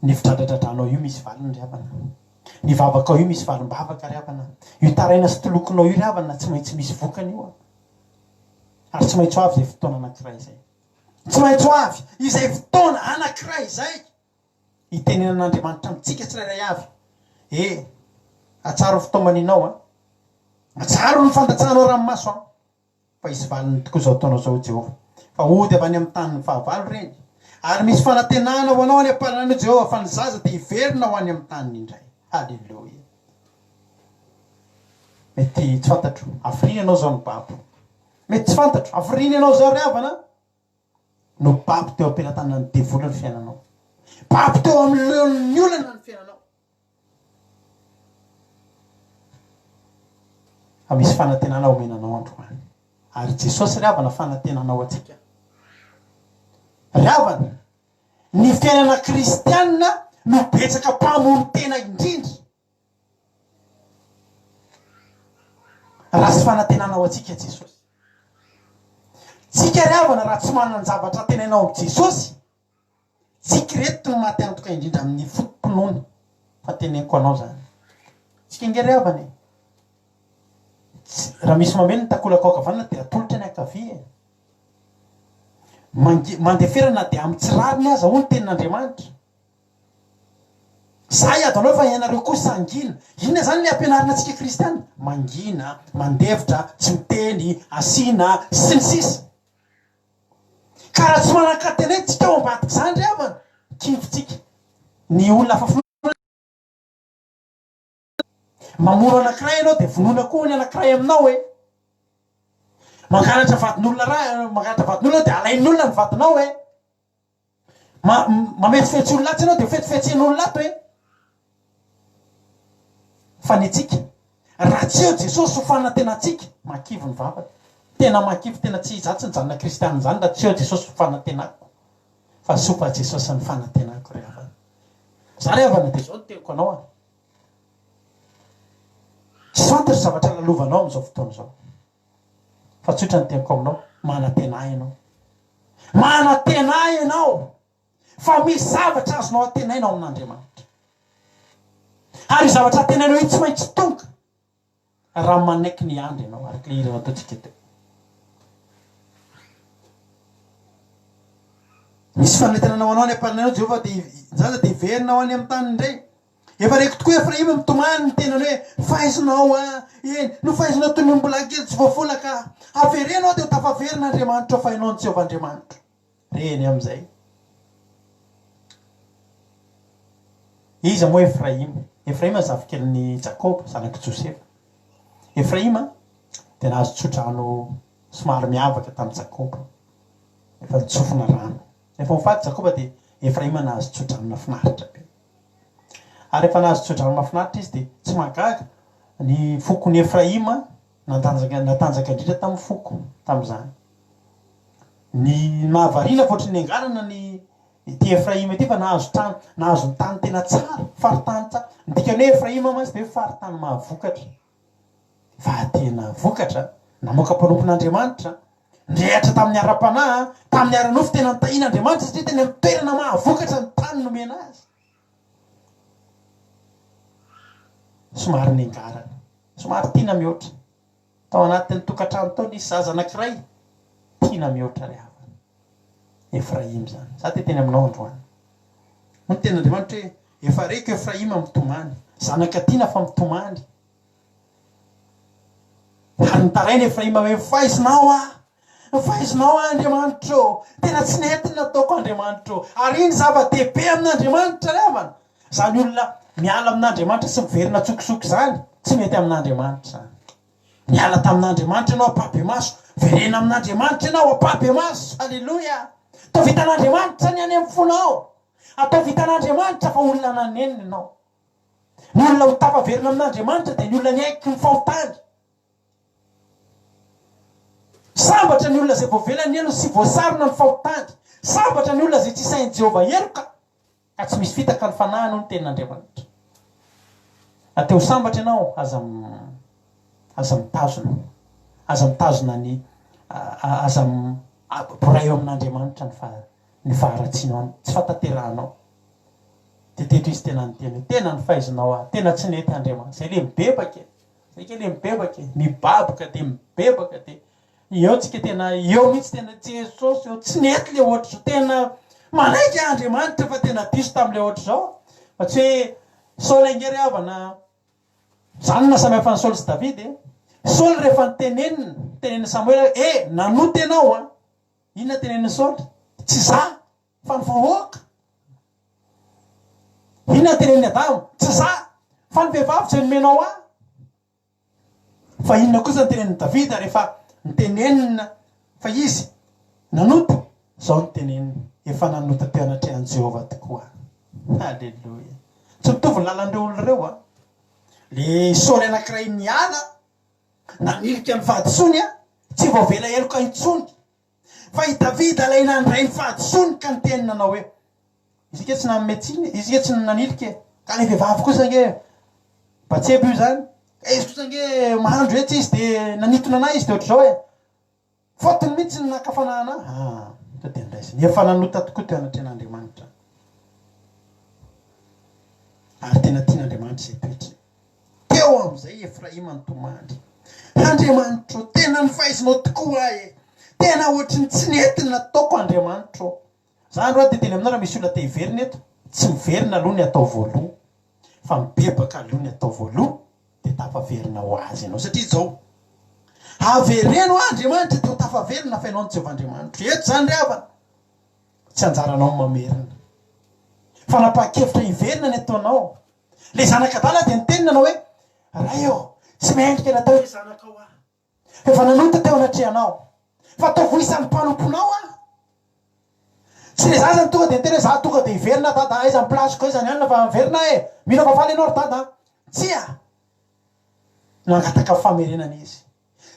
ny fitratratradranao io misy valiny ry havana ny vavakao io misy valim-bavaka ry havana io taraina sy tolokonao io ry havana tsy maintsy misy vokany io ary tsy maintsy ho avy zay fotoana anankiray zay tsy maintsy ho avy izay fotoana anankiray zay itenenan'Andriamanitra amitsika tsirairay avy atsaro fotoamaninao atsaro ny fandatsahanao ranomaso fa isy valiny tokoa zao ataonao zao Jehova fa ody avy any amin'ny tany ny fahavalo reny ary misy fanantenana ho anao any am-parananao Jehova fa ny zaza de hiverina ho any amin'ny taniny indray halleloia mety tsy fantatro afiriny ianao zao ny babo mety tsy fantatro afiriny ianao zao ry havana no babo teo am-pelatana ny devola ny fiainanao babo teo amin'ny olana ny fiainanao fa misy fanantenana omenanao androany ary Jesosy ry havana fanantenanao atsika ry havana ny fiainana kristianina no betsaka mpamono tena indrindra raha sy fanantenanao atsika Jesosy tsika ry havana raha tsy manana ny zavatra tenainao amin'ny Jesosy tsika reto no maty antoka indrindra amin'ny fotom-pinoana fa teneniko anao zany tsika inge ry havana raha misy mameno ny takolakaoka vanina de atolotra ny ankavia mandeferana de amin'ny tsirariny aza hoy ny tenin'Andriamanitra zay adonao fa ianareo koa sangina ina zany le ampianarina atsika kristiana mangina mandevitra tsy miteny asina sy ny sisa ka raha tsy manan-katena tsy teo ambadika zany ry havana kivotsika ny olona fa mamoro anankiray ianao de vonoina koa ny anankiray aminao mangalatra vadin'olona de alain'olona ny vadinao mametsifetsy olona atsy ianao de fetsifetsen'olona ato fa ny atsika raha tsy eo Jesosy ho fanantenantsika makivo ny vavaka tena makivo tena tsy zatsy ny janona kristianina zany raha tsy eo Jesosy ho fanantenako fa sopa Jesosy ny fanantenako ry havana za ry havana de zao no teko anao tsy fantatry zavatra lalovanao am'izao fotoana zao fa tsotra ny tenako aminao manantena ianao fa misy zavatra azonao atenainao amin'Andriamanitra ary zavatra atenainao io tsy maintsy tonga raha manaiky ny andro ianao ary le irana ataotsika teo misy fanantenanao anao any am-parananao Jehova de zaza de hiverinao any amin'ny tany indray efa reko tokoa Efraima mitomany ny tenany hoe fahaizanao no fahaizanao toy ny mbola kely tsy voafolaka averenao de ho tafaverinaN'Andriamanitra fa hainao ny Jehovahandriamanitra reny am'izay iza moa Efraima zavikelyn'ny Jakoba zanaky Josefa Efraima de nahazo tsodrano somary miavaka tamin'ny Jakoba efa nitsofina rano efa mifaty Jakoba de Efraima nahazo tsodrano mahafinaritra be ary efa nahazo tsodrano mahafinaritra izy de tsy magaga ny fokon'ny Efraima natanjaka indrindra tamin'ny foko tamin'izany ny mahavarina foatra ny angarana ny ty Efraima ty fa nahazo ny tany tena tsara faritany tsara ndikany hoe Efraima mazy de faritany mahavokatra fa tena vokatra namoaka mpanompon'Andriamanitra ndrehatra tamin'ny ara-panahy tamin'ny ara-nofo tena nitahin'Andriamanitra satria tena mitoerana mahavokatra ny tany nomena azy somary nengarana somary tiana mihoatra tao anatin'ny tokantrano tao nisy zaza anankiray tiana mihoatra ry havana Efraim zany za teny aminao androany no ten'Andriamanitra hoe efa reko Efraima mitomany zanaka tiana fa mitomany ary nitarainy Efraima hoe faizinao Andriamanitra tena tsy nentina nataoko Andriamanitra ary iny zava-dehibe amin'Andriamanitra ry havana zany olona miala amin'Andriamanitra sy miverina tsokotsoko zany tsy mety amin'Andriamanitra zany miala tamin'Andriamanitra ianao apabe maso verena amin'Andriamanitra ianao apabe maso halleloja atao vitan'Andriamanitra ny any amin'ny fonao atao vitan'Andriamanitra fa olona nanenina ianao ny olona ho tafaverina amin'Andriamanitra dia ny olona ny aiky ny fahotany sambatra ny olona zay voavelany eno sy voasarona ny fahotany sambatra ny olona zay tsy sain'i Jehovah eroka ka tsy misy fitaka ny fanahiny ny tenin'Andriamanitra ateo sambatra ianao aza mitazona ny aza boray eo amin'Andriamanitra ny faharatsianao tsy fataterahanao dia teto izy tena ny teny tena ny faizinao tena tsy nety Andriamanitra zay le mibebaka zay ke le mibebaka mibaboka dia mibebaka dia eo tsika tena eo mihitsy tena Jesosy eo tsy nety le ohatra zao tena manaiky Andriamanitra fa tena diso tamin'le ohatra zao fa tsy hoe Saoly angery havana zany na samy hafa ny Saoly sy Davidy Saoly rehefa nitenenina Samuel nanota ianao inona tenenina Saoly tsy za fa ny vahoaka inona tenenina Adamo tsy za fa ny vehivavy zay nomenao fa inona kosa ny tenenina Davida rehefa nitenenina fa izy nanota zao ny tenenina efa nanota teo anatrehan'i Jehovah tokoa halleloja tsy mitovy ny lalandreo olo reo le Saoly anankiray niala nanilika ny fahadisony tsy voavela eloka intsony fa i Davida lay nandray ny fahadisony ka nitenina anao hoe izy ke tsy nametsiny izy ke tsy nanilika ka le vehivavy kosa nge batsebo io zany izy kosa nge mahandro etsy izy dia nanitona anahy izy dia ohatr' zao fotony mihitsy ny nakafanahana dia ndraisiny efa nanota tokoa teo anatrehan'Andriamanitra ary tena tian'Andriamanitra zay toetra teo amin'izay Efraima nitomany Andriamanitra tena ny faizinao tokoa tena ohatrany tsy nety nataoko Andriamanitra zany roa dia teny aminao raha misy olona te hiverina eto tsy miverina aloha ny atao voaloha fa mibebaka aloha ny atao voaloha dia tafaverina ho azy ianao satria zao avereno Andriamanitra teo tafaverina fa ianao ny Jehovah Andriamanitra eto zany ry havana tsy anjaranao mamerina fa napahakevitra hiverina ny ataonao le zanakadala dia nitenina anao hoe raha eo tsy mendrika natao hoe zanakao efa nanota teo anatrehanao fa atao voisan'ny mpanomponao tsy le za zany tonga dia niteny hoe za tonga dia hiverina dada aiza ny plasiko izany anina fa miverina mila fafaly ianao ry dada tsia nangataka famerenana izy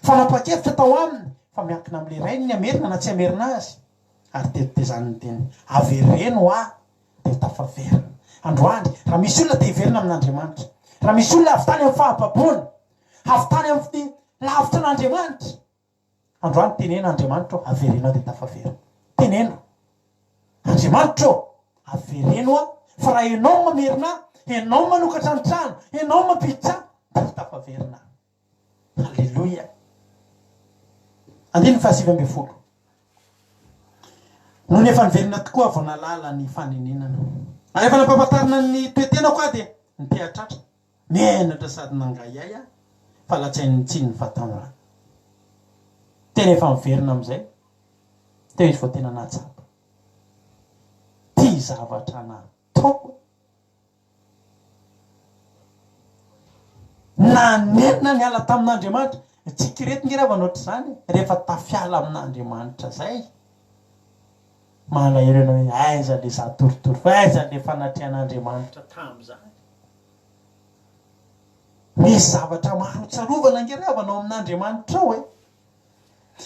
fa napakevitra tao aminy fa miankina amin'le rainy ny amerina na tsy amerina azy ary teto zany ny teny avereno dia tafaverina androany raha misy olona te hiverina amin'Andriamanitra raha misy olona avy tany amin'ny fahababoana avy tany amin'ny lavitra an'Andriamanitra androany tenena Andriamanitra avereno dia tafaverina tenena Andriamanitra avereno fa raha ianao mamerina ianao manokatra ny trano ianao mampiditra dia tafaverina halleloja andiny fahasivy 20 no nefa niverina tokoa vao nalala ny faneninana rehefa nampahafantarina ny toetena koa dia nitehatratra mienatra sady nangayay fa latsainy tsiny ny vatana tena efa miverina amin'izay teo izy vao tena natsapa ty zavatra nataoko nanenina ny ala tamin'Andriamanitra tsika reto nge raha vanoatra zany rehefa tafiala amin'Andriamanitra zay malahelo ianao hoe aiza le za toritory fa aiza le fanatrehan'Andriamanitra tamin'izany misy zavatra maro tsarovana nge ravanao amin'Andriamanitra ao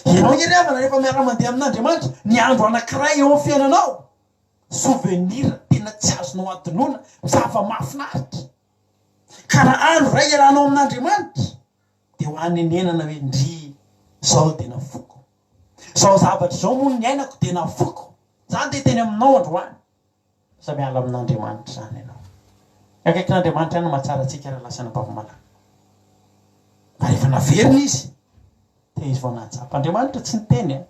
ianao nge ravana rehefa miara mandeha amin'Andriamanitra ny andro anankiray eo amin'ny fiainanao souvenir tena tsy azonao adinoana zava-mahafinaritra ka raha andro ray ialanao amin'Andriamanitra dia ho anenenana hoe ndry zao dia nafoko zao zavatra zao moa ny ainako dia nafoko zany dia teny aminao androany sa miala amin'Andriamanitra zany ianao akaikin'Andriamanitra ihany mahatsara antsika raha lasana am-pavomalaky. Fa rehefa naverina izy dia izy vao nahatsapa. Andriamanitra tsy niteny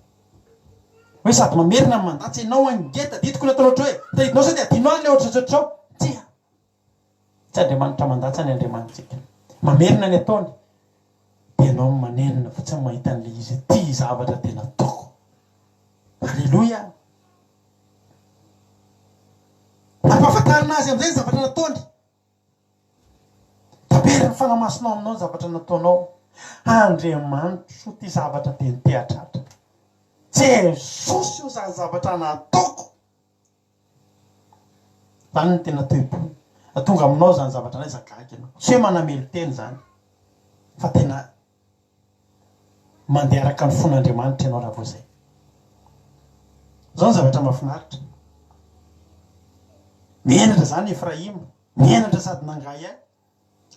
hoe sady mamerina amin'ny mandatsy ianao angeta ditiko ny ataonao ohatra hoe tahidinao sao dia adinao any le ohatraotratrao. Tia tsy Andriamanitra mandatsy ny Andriamanitsika mamerina ny ataony dia ianao manenina fotsiny mahita an'le izy ty zavatra tena ataoko. Halleloia. Ampahafantarina azy amin'izay ny zavatra nataony. Taberina ny fanamasinao aminao ny zavatra nataonao. Andriamanitro ty zavatra dia nitehatratra. Jesosy io zany zavatra nataoko. Zany ny tena toepo. Tonga aminao zany zavatra anay zakaky ianao. Tsy hoe manamelo teny zany. Fa tena mandeha araka ny fon'Andriamanitra ianao raha vao zay. Zao ny zavatra mahafinaritra. Mienatra zany Efraima. Mienatra sady nangay ahy.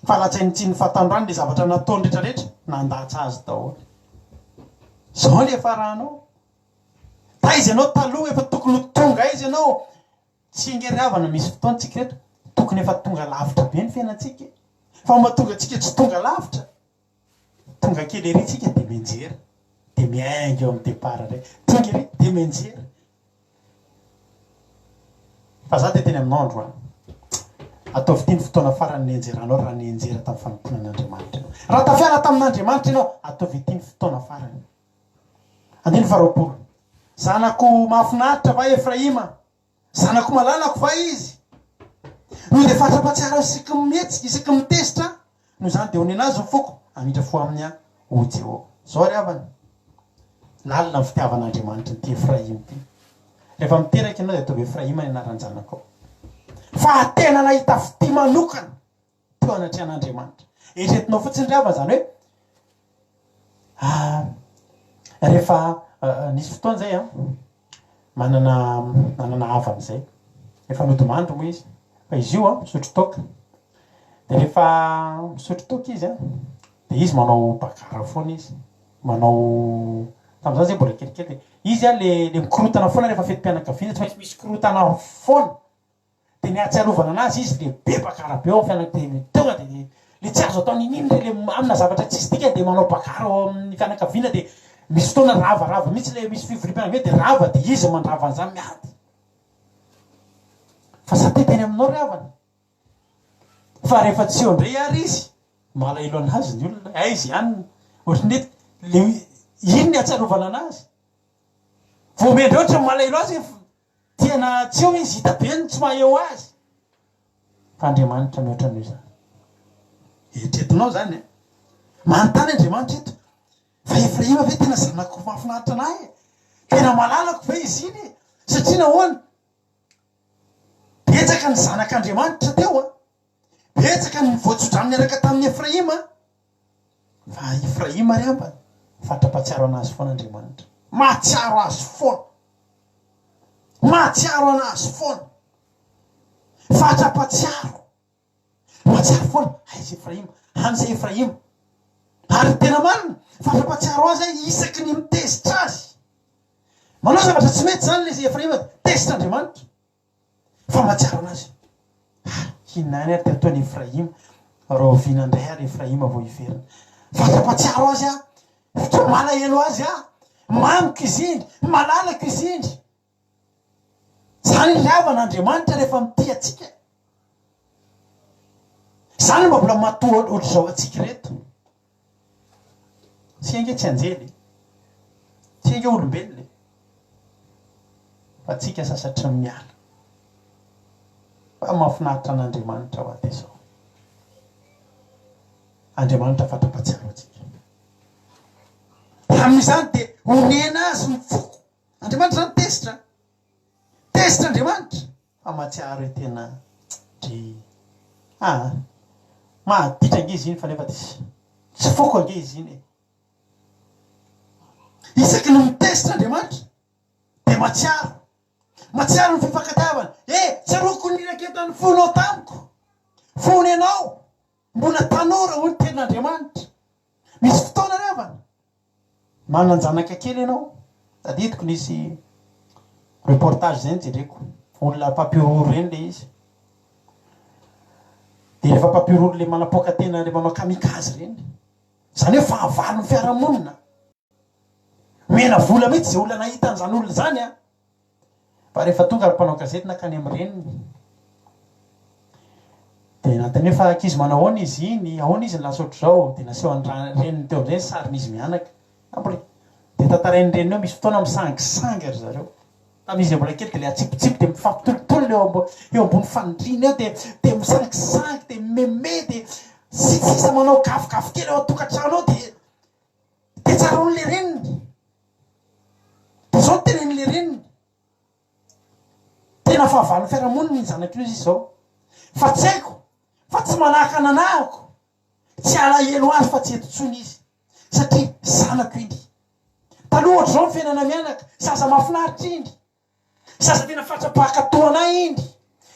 Fa latsainy tsy ny fahatandroany le zavatra nataony rehetrarehetra nandatsy azy daholo. Zao le faranao. Taizy ianao taloha efa tokony tonga izy ianao. Tsy ingeriavana misy fotoana tsika rehetra. Tokony efa tonga lavitra be ny fiainantsika. Fa mahatonga antsika tsy tonga lavitra. Tonga kely ery tsika dia mianjera. Dia miainga eo amin'ny départ rey. Tonga ery dia mianjera. Fa za dia teny aminao androany. Ataovy ity ny fotoana farany nianjeranao raha nianjera tamin'ny fanomponan'Andriamanitra. Raha tafiara tamin'Andriamanitra ianao, ataovy ity ny fotoana farany. Andiny faharoapolo. Zanako mahafinaritra va Efraima? Zanako malalako va izy? Noho dia fatrapatsiara isaky mihetsika, isaky mitesitra. Noho izany dia honena azy ny foko. Amindra fo amin'ny ozy eo. Zao ry havana. Lalina ny fitiavan'Andriamanitra ny ty Efraima ty. Rehefa miteraka ianao dia ataovy Efraima ny anaran'ny zanako. Fa tena nahita fity manokana teo anatrehan'Andriamanitra. Eritreretinao fotsiny ry havana zany hoe rehefa nisy fotoana zay manana havana zay. Rehefa nodimandro moa izy. Fa izy io misotro toaka. Dia rehefa misotro toaka izy dia izy manao bakara foana izy. Manao tamin'izany zay mbola kelikely. Izy le mikorotana foana rehefa fetim-pianakaviana tsy misy korotana foana. Dia ny ahatsiarovana anazy izy le be bakara be ao fianakaviana tonga dia le tsy azo atao ninina le amina zavatra tsisy tika dia manao bakara ao amin'ny fianakaviana dia misy fotoana ravarava mihitsy le misy fivorim-pianakaviana dia rava dia izy mandrava an'izany miady. Fa sa teny aminao ry havana. Fa rehefa tsy eo indray ary izy malailo anazy ny olona. Aizy ihany ohatrany hoe iny ny ahatsiarovana anazy. Voamendry ohatra malailo azy tena tsy eo izy hita be ny tsy maha eo azy. Fa Andriamanitra mihoatra an'io zany. Eritreretinao zany manontany Andriamanitra eto. Fa Efraima ve tena zanako mahafinaritra anahy? Tena malalako ve izy iny? Satria nahoana? Betsaka ny zanak'Andriamanitra teo betsaka ny voatsodrano niaraka tamin'ny Efraima. Fa Efraima ry hamba fatrapatsiaro anazy foana Andriamanitra. Mahatsiaro azy foana. Mahatsiaro anazy foana. Fatrapatsiaro. Mahatsiaro foana. Aizy Efraima. An'izay Efraima. Ary tena marina. Fatrapatsiaro azy isaky ny mitezitra azy. Manao zavatra tsy mety zany le Efraima. Tezitra Andriamanitra. Fa mahatsiaro anazy. Hinany ary ataony Efraima. Rahoviana indray ary Efraima vao hiverina. Fatrapatsiaro azy malahelo azy mamiko izy indry. Malalaka izy indry. Zany ny havan'Andriamanitra rehefa mity atsika. Zany mba mbola matoa ohatr'izao atsika reto. Tsy ange tsy anjely. Tsy ange olombelona. Fa atsika sasatra miala. Fa mahafinaritra an'Andriamanitra ho aty izao. Andriamanitra fatrapatsiaro atsika. Amin'izany dia honena azy ny foko. Andriamanitra zany tezitra. Tezitra Andriamanitra. Fa mahatsiaro tena dry. Mahaditra ange izy iny fa nefa tsy foko ange izy iny. Isaky ny mitezitra Andriamanitra dia mahatsiaro. Mahatsiaro ny fifankatiavana. Tsaroako ny raketan'ny fonao tamiko. Fonenao. Mbola tanora ho ny tenin'Andriamanitra. Misy fotoana ry havana. Manan-janaka kely ianao. Tadidiko nisy reportage zay ny jereko. Olona mpapioro reny le izy. dia rehefa mpampirory le manapoaka tena le manao kamikazy reny zany hoe fahavalo ny fiarahamonina mena vola mihitsy zay olona nahitan'izany olona zany a fa rehefa tonga mpanao gazety nakany amin'reniny dia natany hoe fa ankizy manao ahoana izy iny ahoana izy ny lasa ohatr'izao dia naseho reniny teo amin'izay sariny izy mianaka ampole dia tantarainy reniny eo misy fotoana misangisangy ry zareo tamizy mbola kely dia le atsipitsipi dia mifampitolotolo eo ambony fanindrina eo dia misangisangy dia meme dia sisa manao gafogafo kely eo atokantrano ao dia tsara on'le reniny dia zao tenen'le reniny tena fahavalo fiarahamonina ny zanak'io izy izao fa tsy haiko fa tsy manahaka nanahako tsy alahelo azy fa tsy etontsony izy satria zanako iny taloha ohatr' zao ny fiainana mianaka zaza mahafinaritra iny zaza tena fatrapahakatoanay iny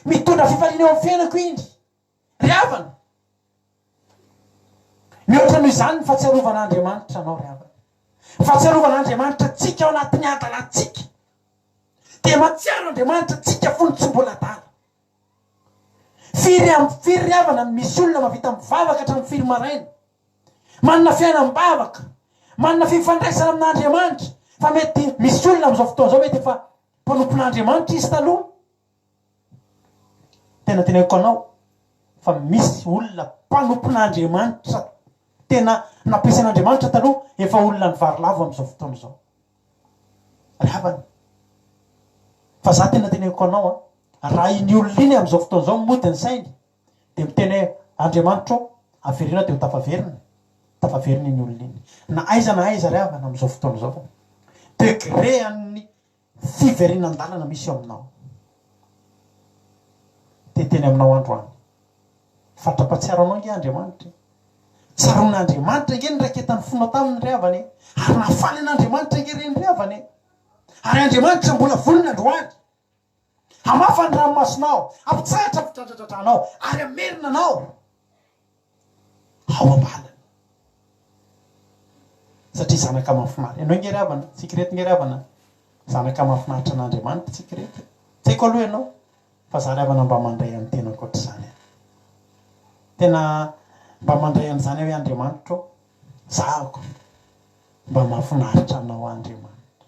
mitondra fifaliana eo amin'ny fiainako iny ry havana mihoatra noho izany ny fahatsiarovan'Andriamanitra anao ry havana fahatsiarovan'Andriamanitra tsika ao anatin'ny adalantsika dia matsiaro Andriamanitra tsika fony tsy mbola dala firy amin'ny firy ry havana misy olona mavita mivavaka hatramin'ny firy maraina manana fiainam-bavaka manana fifandraisana amin'Andriamanitra fa mety misy olona amin'izao fotoana zao mety efa mpanompon'Andriamanitra izy taloha tena teneko anao fa misy olona mpanompon'Andriamanitra tena nampiasan'Andriamanitra taloha efa olona ny varilavo amin'izao fotoana zao ry havana fa za tena teneko anao raha iny olona iny amin'izao fotoana zao mody ny sainy dia miteny hoe Andriamanitra averina dia ho tafaverina iny olona iny na aiza ry havana amin'izao fotoana zao degré amin'ny fiverinan-dalana misy eo aminao dia teny aminao androany fatrapatsiaro anao nge Andriamanitra tsaron'Andriamanitra nge ny raiketany fonao taminy ry havany ary nafaly an'Andriamanitra nge reny ry havany ary Andriamanitra mbola volona androany hamafa ny ranomasonao ampitsahatra fitradradradrahanao ary amerina anao ao ambalany satria zanaka mahafinaritra ianao nge ry havana tsikirety nge ry havana zanaka mahafinaritra an'Andriamanitra tsikirety tsy haiko aloha ianao fa za ry havana mba mandray amin'ny tena ankoatr'izany tena mba mandray an'izany hoe Andriamanitra zahako mba mahafinaritra anao Andriamanitra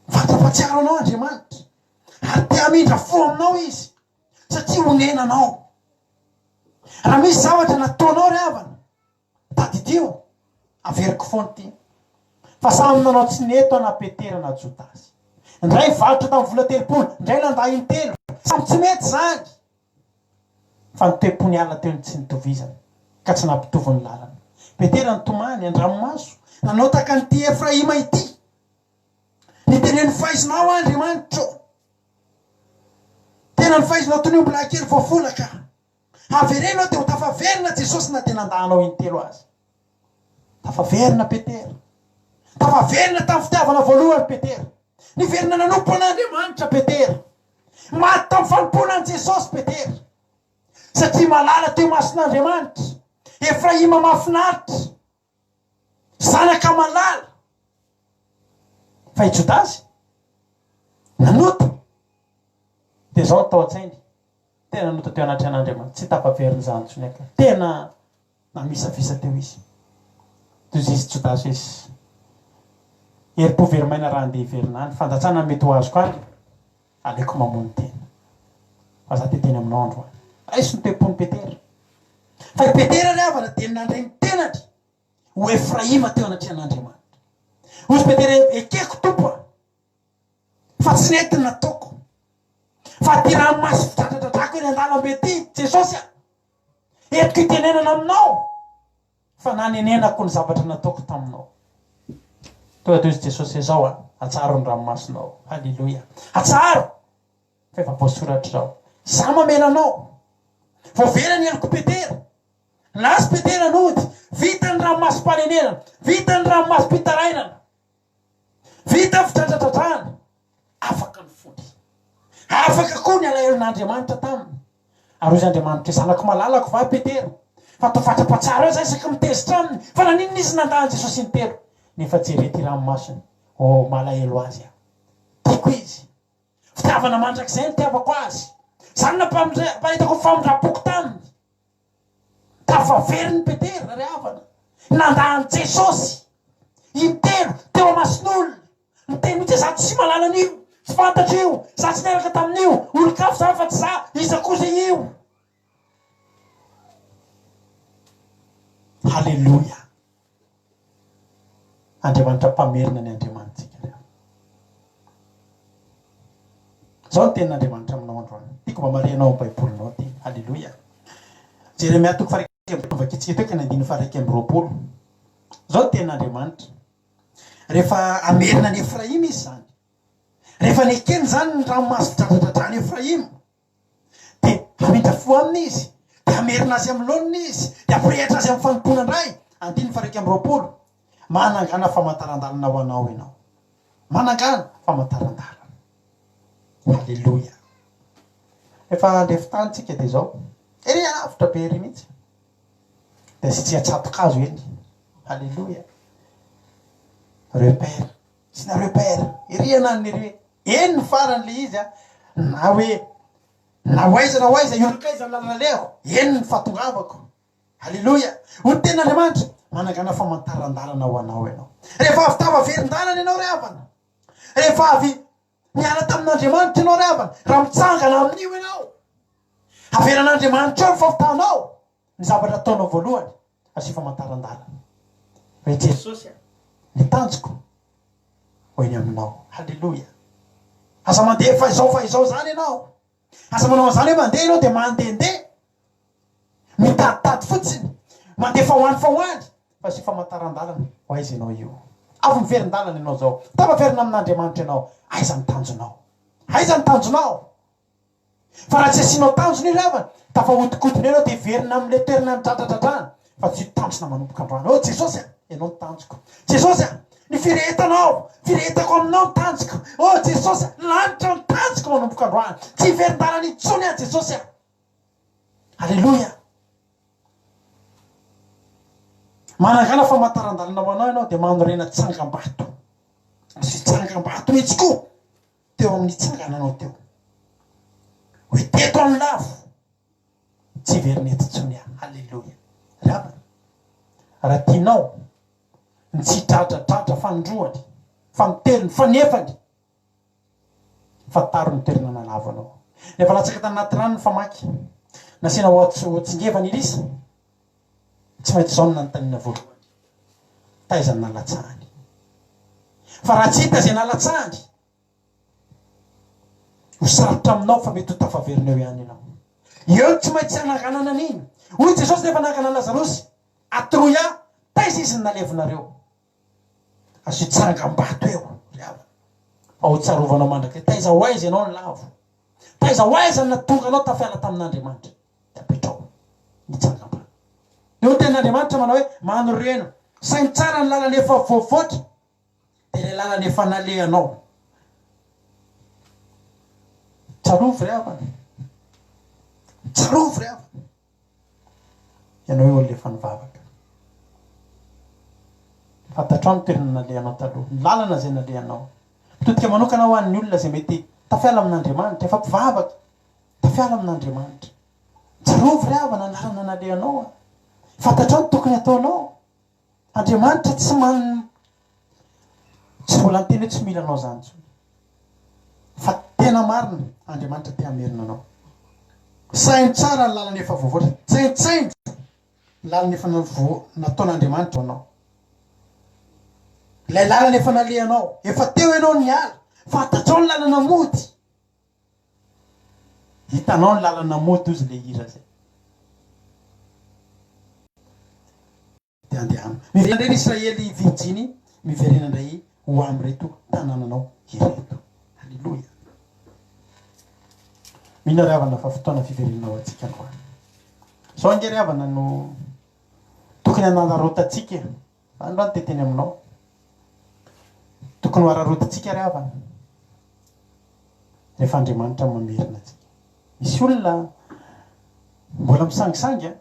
fatapatsiaro anao Andriamanitra ary te hamindra fo aminao izy satria honenanao raha misy zavatra nataonao ry havana tadidio averiko foana ty fa samy nanao tsy neto ana-Petera na Jodasy indray varotra tamin'ny vola telopolo indray landahiny telo samy tsy mety zany fa nitepony ala teo ny tsy nitovizana ka tsy nampitovy ny lalana Petera nitomany an-dranomaso nanao taka nyty Efraima ity niteneny faizinao Andriamanitra tena ny faizinao tony mbola kely voafolaka averenao dia ho tafaverina Jesosy na tena andahanao intelo azy tafaverina Petera tafaverina tamin'ny fitiavana voalohany Petera niverina nanompo an'Andriamanitra Petera maty tamin'ny fanompona an' Jesosy Petera satria malala teo mason'Andriamanitra Efraima mahafinaritra zanaka malala fa i Jodasy nanota dia zao atao an-tsainy tena nanota teo anaty an'Andriamanitra tsy tafaveriny zany intsony aka tena namisavisa teo izy toy izy Jodasy izy eri-po verimaina raha andeha hiverina any fandatsana mety ho azoko any aleko mamony tena fa za teteny aminao andro any aiso ny tempony Petera fa i Petera ry havana dia nandray ny tenany ho Efraima teo anatry an'Andriamanitra ozy Petera ekeko tompo fa tsy nety nataoko fa ty ranomasy fitradradradrako eny an-dalambe ty Jesosy etiko itenenana aminao fa nanenenako ny zavatra nataoko taminao toa toy izy Jesosy zao atsaro ny ranomasonao halleloia atsaro fa efa voasoratra zao za mamenanao voavela ny eloko Petera lasy Petera nody vita ny ranomasom-panenenana vita ny ranomasom-pitarainana vita ny fitradradradrana afaka ny fody afaka koa ny alahelo-n'Andriamanitra taminy ary izy Andriamanitra zanako malalako va Petera fa tofatrapatsara eo zay isaky mitezitra aminy fa naninona izy nandahan Jesosy intelo nefa jerety ranomasony malahelo azy tiako izy fitiavana mandrakizay ny tiavako azy Zany napahitako famindra-poko taminy. Tafavery ny Petera ry havana. Nandany Jesosy. Intelo teo amasin'olona. Niteny mitsy za tsy malala an'io. Tsy fantatro io. Za tsy neraka tamin'io. Olo-kafo za fa tsy za. Iza kosa io. Halleluja. Andriamanitra mpamerina ny Andriamanitsika. Zao ny tenin'Andriamanitra aminao androany. Tiako mba marianao amin'ny baibolinao ty. Halleluja. Jeremia toko farakitsika teo ny 9:20. Zao tenin'Andriamanitra. Rehefa amerina ny Efraima izy zany. Rehefa nekeny zany ny ranomasy dradradradrany Efraima. Dia hamindra fo aminy izy. Dia amerina azy amin'ny laoniny izy. Dia ampirehitra azy amin'ny fanompona indray. 9:20. Manangana famantaran-dalana ho anao ianao. Manangana famantaran-dalana. Halleluja. Efa andefy tany tsika dia zao. Ery avitra be ery mihitsy. Dia tsy atsatokazo eny. Halleluja. Repère. Sy na repère. Ery anany ery. Eny ny farany le izy a. Na hoe na hoaiza iolokaiza lalana lehako. Eny ny fatongavako. Halleluja. Ho tenin'Andriamanitra. Manangana famantaran-dalana ho anao ianao. Rehefa avy tava verin-dalana ianao ry havana. Rehefa avy miala tamin'Andriamanitra ianao ry havana. Raha mitsangana amin'io ianao. Averan'Andriamanitra eo ny fahavitanao. Ny zavatra ataonao voalohany. Asy famantaran-dalana. Hoe Jesosy ny tanjoko ho eny aminao. Halleluja. Asa mandeha fa izao zany ianao. Asa manao zany hoe mandeha ianao dia mandehandeha. Mitaditady fotsiny. Mandeha fa hoany. Fa sy famantaran-dalana. Ho aiza ianao io. Avy miverin-dalana ianao zao. Tapaverina amin'Andriamanitra ianao. Aiza ny tanjonao. Aiza ny tanjonao. Fa raha tsy asianao tanjona io havana. Tafahodikotina ianao dia verina amin'ile toerana midradradradrana. Fa tsy tanjona manomboka androany. Oh Jesosy ianao ny tanjoko. Jesosy ny firehetanao. Firehetako aminao ny tanjoko. Oh Jesosy lanitra ny tanjoko manomboka androany. Tsy verin-dalana intsony Jesosy. Halleluja. Manangana famantaran-dalana ho anao ianao dia manorena tsangam-bato. Sy tsangam-bato mihitsy koa teo amin'ny tsangananao teo. Hoe teto amin'ny lavo. Tsy verinety intsony. Halleluja. Raha tianao ny tsy dradradratra fanindroany, fanitelony, fanefany, fataro ny toerana nalavanao. Rehefa latsaka tanaty rano ny famaky. Nasiana hoatsingevany ilisy. Tsy maintsy zao no nanontaniana voalohany. Taiza ny nalatsahany. Fa raha tsy hita izay nalatsahany, ho sarotra aminao fa mety ho tafaverina eo ihany ianao. Eo tsy maintsy hananganana an'iny. Hoy Jesosy rehefa nangana Lazarosy. Atroya, taiza izy ny nalevinareo. Azo tsangam-bato eo. Fa ho tsarovanao mandraka. Taiza ho aiza ianao ny lavo. Taiza ho aiza ny natonga anao tafiala tamin'Andriamanitra. Tapetrao. Ny tsangam-bato. Eo tenin'Andriamanitra manao hoe manoreno. Sainy tsara ny lalana efa voavoatra. Dia ilay lalana efa nalehanao. Tsarovy ry havana. Tsarovy ry havana. Ianao eo alefa nivavaka. Fantatrao ny toerana nalehanao taloha. Ny lalana izay nalehanao. Mitodika manokana ho an'ny olona izay mety tafiala amin'Andriamanitra. Efa mpivavaka. Tafiala amin'Andriamanitra. Tsarovy ry havana ny lalana nalehanao. Fantatrao ny tokony ataonao. Andriamanitra tsy mbola ny teny hoe tsy mila anao zany. Fa tena marina Andriamanitra te hamerina anao. Sainy tsara ny lalana efa voavoatra. Tsaintsainy ny lalana efa nataon'Andriamanitra anao. Ilay lalana efa nalehanao. Efa teo ianao ny ala. Fantatrao ny lalana mody. Hitanao ny lalana mody ozy le hira zay. Dia andehana. Miverina indray ny Israely Virjiny. Miverina indray ho amin'reto tanànanao ireto. Halleluja. Mino ry havana fa fotoana fiverenao antsika androany. Sao ange ry havana no tokony hananarotantsika. Androany teteny aminao. Tokony ho ararotantsika ry havana. Rehefa Andriamanitra mamerina antsika. Misy olona mbola misangisangy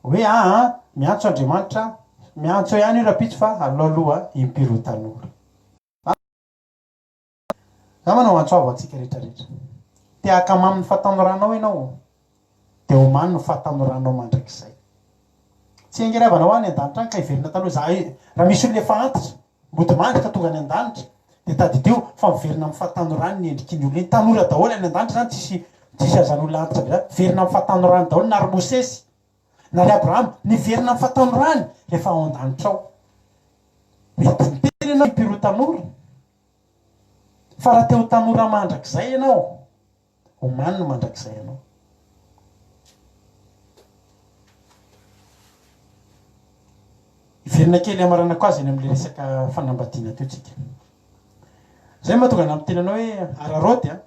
hoe miantso Andriamanitra, miantso ihany io rapitso fa aloha impirotan'olo. Za manao antsoavo antsika rehetrarehetra. tiaka mamy fatanoranao ianao de omany no fatanoranao mandrakizay tsy engerevanao any an-danitra any ka iverina taloha za raha misy olo efa antitra mody mandrika tonga any an-danitra de tadidio fa miverina amin'ny fatanorany ny endriky ny olo iny tanora daholo any an-danitra zany tsisy azan'olona antitra be zany verina amin'ny fatanorany daholo na ry Mosesy na ry Abrahama niverina amin'ny fatanorany rehefa ao an-danitra ao mety miteny ianao impiro tanora fa raha teo tanora mandrakizay ianao omany no mandrakizay ianao iverina kely amarana ko azy eny amin'le resaka fanambadiana teo tsika zay mahatonga na miteny anao hoe araroty a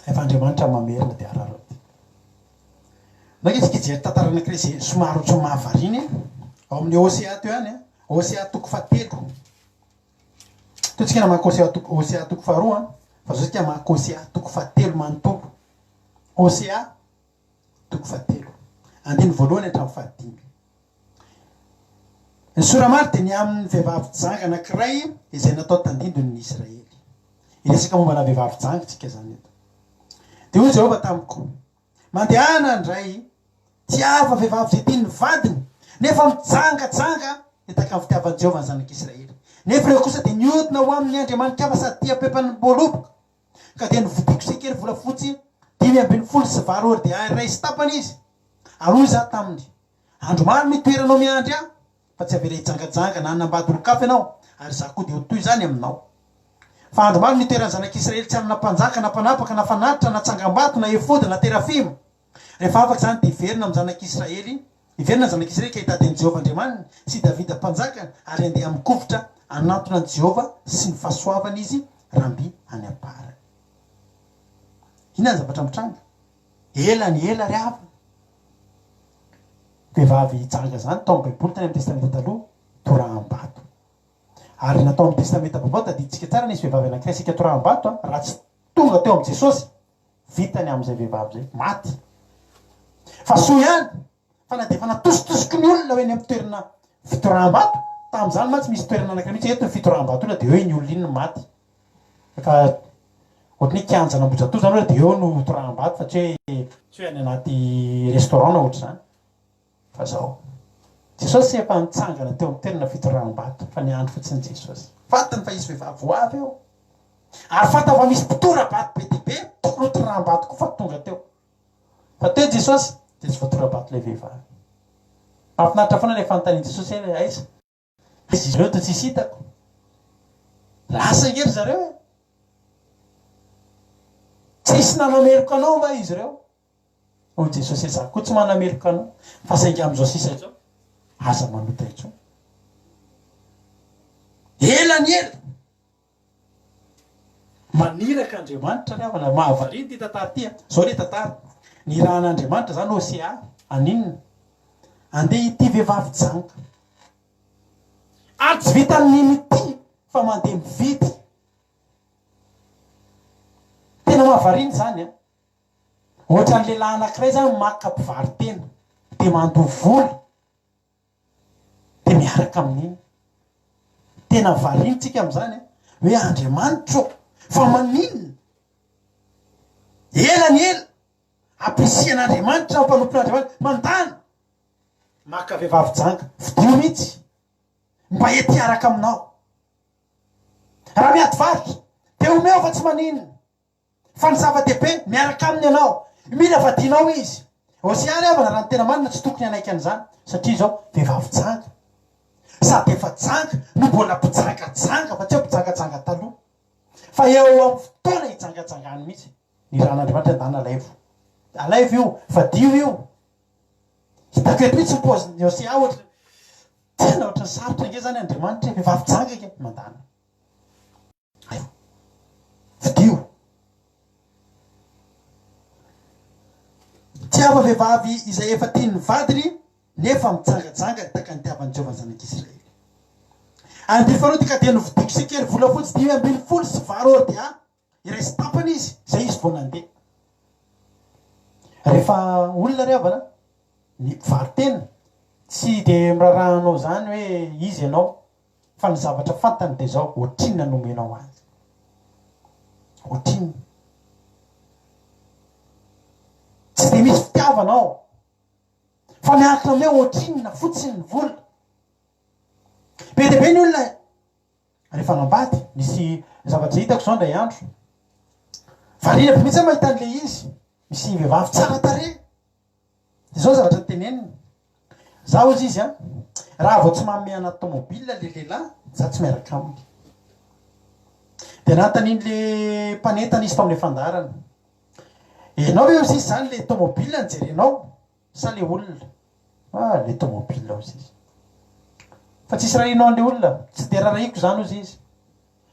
efa Andriamanitra mamerina de araroty naka tsika jery tantara anankiray zay somary ohatry mahavariny ao amin'ny Hosea teo ihany a Hosea toko fahatelo teo tsika namaky Hosea toko faharoa fa zao tsika mamaky Hosea toko fahatelo manontolo Hosea toko fahatelo andiny voalohany hatramin'ny fahadimy ny soramary de ny amin'ny vehivavy janga anankiray izay natao tandindon'ny Israely iresaka momba na vehivavy janga tsika zany eto de hoy Jehova tamiko mandehana ndray tsy afa vehivavy zay tiany vadiny nefa mijangajanga hitaka amin'ny fitiavan'i Jehova ny zanak'Israely nefa reo kosa de niodina ho amin'ny Andriamanikava sady tia pepany boloboka ka dia nividiko sikely volafotsy 520 sy valo ora de ray sy tapany izy aroy za taminy andro maro mitoeranao miandry aho fa tsy avela hijangajanga na nambady olo-kafy ianao ary za koa de ho toy zany aminao fa andro maro nitoeran'ny zanak'Israely tsy anana mpanjaka na mpanapaka na fanatitra na tsangam-bato na efody na terafimo rehefa afaka zany de iverina amin'ny zanak'Israely iverina ny zanak'Israely ka hitady an'i Jehova Andriamanina sy Davida mpanjaka ary andeha amin'ny kovitra anatona an'i Jehova sy ny fahasoavana izy ramby any am-para inona ny zavatra mitranga ela ny ela ry ava vehivavy janga zany tao amin'ny baiboly tany amin'ny testamenta taloha toraham-bato ary natao amin'ny testamenta vaovao tadiditsika tsara nisy vehivavy anankiray sika toraham-bato raha tsy tonga teo amin'ny Jesosy vitany amin'izay vehivavy zay maty fa soa ihany fa na de efa natositosiky ny olona hoe ny amin'ny toerana fitoraham-bato tamin'izany mantsy misy toerana anankiray mihitsy eto ny fitoraham-bato ina de hoe ny olona iny no maty ka ohatry ny kianjana ambojatozana hoe de eo no toraham-bato fa tsy hoe any anaty restaurant na ohatry zany fa zao Jesosy efa nitsangana teo amin'ny toerana fitoraham-bato fa niandro fotsiny Jesosy fatany fa isy vehivavy ho avy eo ary fata fa misy mpitorabato be dibe tokony ho toraham-bato koa fa tonga teo fa teo Jesosy de tsy voatorabato le vehivavy mahafinaritra foana le fanontanian Jesosy hoe aiza izy ireo to tsisy hitako lasa ngery zareo e tsisy nanameriko anao mba izy ireo hoy Jesosy za koa tsy manameriko anao fa saingy am'izao sisa izao aza manota itso ela ny ela maniraka Andriamanitra riavana mahavariny ty tantara ty zao le tantara ny rahan'Andriamanitra zany Hosea aninona andeha ity vehivavy janga ary tsy vitan'ny mity fa mandeha mividy tena mahavariny zany a ohatra ny lehilahy anankiray zany maka mpivary tena de mandoha vola de miaraka amin'iny tena variny tsika am'izany hoe Andriamanitra fa maninona ela ny ela aprisian'Andriamanitra mpanompon'Andriamanitra mandana maka vehivavy janga vidio mihitsy mba ety hiaraka aminao raha miady varotra de omeo fa tsy maninona fa ny zava-dehibe miaraka aminy ianao mila vadinao izy Hosea ry avana raha ny tena marina tsy tokony anaiky an'izany satria zao vehivavy janga sady efa janga no mbola mpijangajanga fa tsy hoe mpijangajanga taloha fa eo amin'ny fotoana hijangajangany mihitsy ny rahan'Andriamanitra andana alaivo io vadio io hitako eto mihitsy nypaozin'ny Hosea ohatra tena ohatra ny sarotra nge zany Andriamanitra vehivavy janga ke mandana aivo vadio tsy ava vehivavy izay efa tiany vadiny nefa mijangajanga hitaka ny tiavan'i Jehova ny zanak'Israely andry faharoa ty ka dia novidiko sikely volafotsy 520 sy valo ora de iray sy tapany izy zay izy vao nandeha rehefa olona riavana ny mpivary tena tsy de mirarahanao zany hoe izy ianao fa ny zavatra fantany de zao ohatrinona nomenao azy ohatrinona de misy fitiavanao fa miankina ame ohatrinina fotsiny ny vola be de be ny olona rehefa nambady misy zavatra hitako zao ndray andro varina mihitsy mahita an'le izy misy vehivavy tsara tare zao zavatra teneniny za ozy izy raha vao tsy manome anaty tomobile le lehilahy za tsy miaraka aminy de anatan'iny le mpanentana izy tamin'le fandarana enao hoe ozy izy zany le tomobile nijerenao sa le olona le tomobile ozy izy fa tsisy raha inao an'le olona tsy de rarahiko zany ozy izy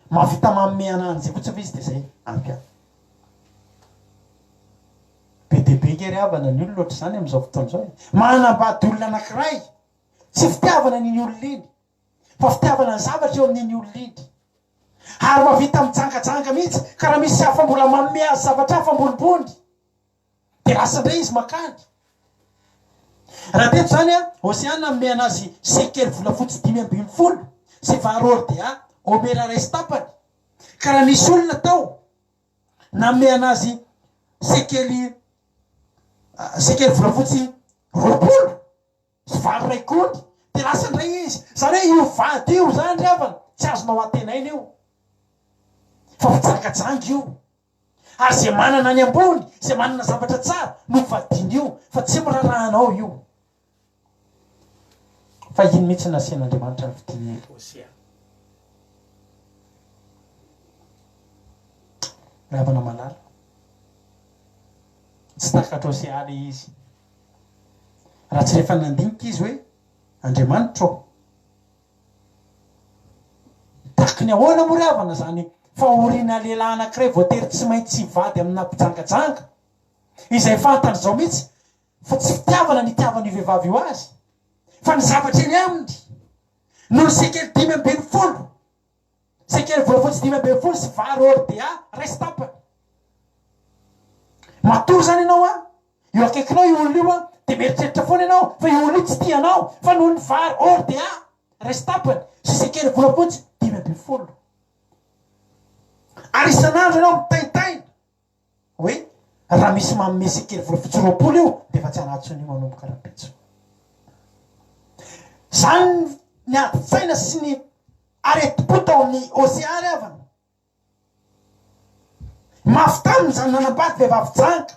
mavita manome ananjy fotsiny izy de zay ampia be de be kery havana ny olona ohatry zany am'izao fotoana zao manambady olona anankiray tsy fitiavana n'iny olona iny fa fitiavana ny zavatra eo amin'iny olona iny ary mavita mijangajanga mihitsy ka raha misy hafa mbola manome azy zavatra hafa ambonimbony de lasa ndray izy makany raha teto zany Osiana manome anazy sekely volafotsy 520 sy varoro dia omera ray sy tapany ka raha misy olona tao nanome anazy sekely volafotsy 20 sy varo ray kony de lasa ndray izy zany hoe io vady io zany ry havana tsy azonao atenaina io fa fijangajanga io ary zay manana any ambony zay manana zavatra tsara no vadiny io fa tsy mirarahanao io fa iny mihitsy nasian'Andriamanitra ny fidiny Hosea ravana malala tsy takatra Hosea le izy raha tsy rehefa nandinika izy hoe Andriamanitra taky ny ahoana moa ry havana zany fahoriana lehilahy anankiray voatery tsy maintsy vady amina mpijangajanga izay fantany zao mihitsy fa tsy fitiavana ny tiavany vehivavy io azy fa ny zavatra eny aminy no sekely 520 sekely volafotsy 520 sy varo ordea resy tapany matory zany ianao io akaikinao io olona io de mieritreritra foana ianao fa io olona io tsy tianao fa noho ny varo ordea resy tapany sy sekely volafotsy 520 ary isan'andro ianao mitaitaina hoe raha misy manome sekely volafotsy 20 io de fa tsy anatsony manomboka raha-pitso zany ny adi-tsaina sy ny areti-pota ao amin'ny Hosea ry havana mafy taminy zany nanambady vehivavy janga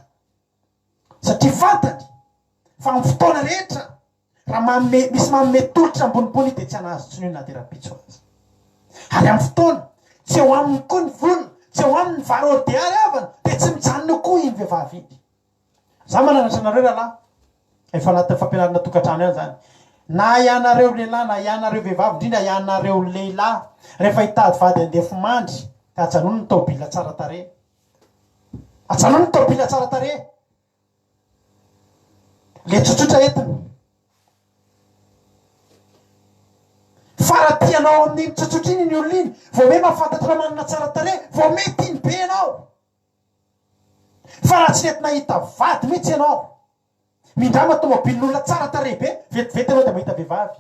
satria fantany fa amin'ny fotoana rehetra raha misy manome tolotra ambonimbony de tsy anazy tsony na de raha-pitso azy ary amin'ny fotoana tsy eo aminy koa ny vola tsy eo aminy varo ordea ry havana de tsy mijanona koa iny vehivavy iny za mananatra anareo rahalahy efa anatin'ny fampianarana tokantrano ihany zany na ianareo lehilahy na ianareo vehivavy indrindra ianareo lehilahy rehefa hitady vady andefo mandry de ajanony ny tobila tsara tare ajanony ny tobila tsara tare le tsotsotra entiny faratianao amin'ny tsotsotra iny ny olona iny vao me mahafantatra raha manana tsara tare vao mety iny be ianao fa raha tsy nentina hita vady mihitsy ianao mindrama tomobilin'olona tsara tare be vetivety anao de mahita vehivavy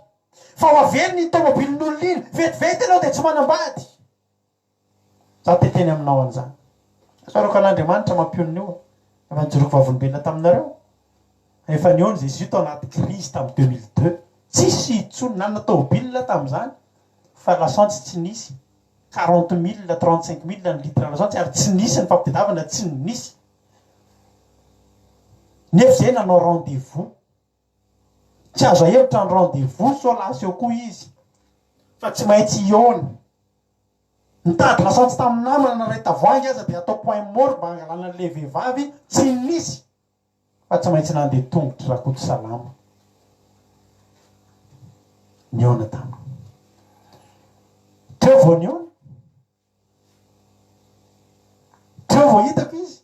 fa ho averiny ny tomobilin'olona iny vetivety anao de tsy manambady za teteny aminao an'izany saroko an'Andriamanitra mampionina io efa nijoroko vavolombelona taminareo efa niony zay izy tao anaty crise tamin'ny 2002 tsisy itsony nanana tomobilina tamin'izany fa lasantsy tsy nisy 40 000 35 000 ny litre lasantsy ary tsy nisy ny fampitadiavana tsy nisy nefa zay nanao rendez-vous tsy azo ahevitra ny rendez-vous so lasy eo koa izy fa tsy maintsy iona nitady lasantsy tamin'ny namana na ray tavoangy aza de atao point mort mba angalana an'le vehivavy tsy nisy fa tsy maintsy nandeha tongotry rakoto salama niona tany teo vao niona teo vao hitako izy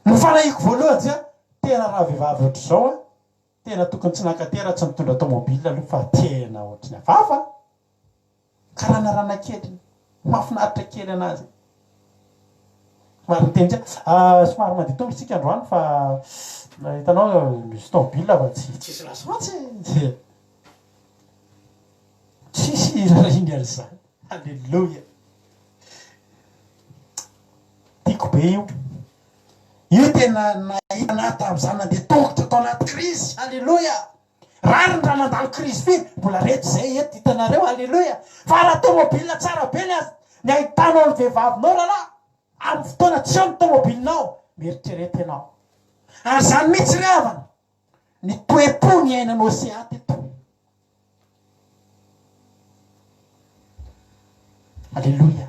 ny fanahiko voalohany zay tena raha vehivavy ohatry zao tena tokony tsy nakatera tsy mitondra tomobile aloha fa tena ohatry ny afafa karanarana kely mahafinaritra kely anazy maro miteny zay somary mandeha tongotra tsika androany fa hitanao misy tomobile fa tsisy lasantsy tsisy raha iny ary zany alleloia tiako be io io tena nahita anaty am'izany nandeha tongotra atao anaty krizy. Alleloia. Rariny raha nandalo krizy fi mbola rety zay eto hitanareo. Alleloia. Fa raha tômôbilina tsara be ny ahitanao ny vehivavinao rahalahy amin'ny fotoana tsy eo ny tômôbilinao, mieritrerety ianao. Ary zany mihitsy ry havana ny toe-po ny ainanao sy aty eto. Alleloia.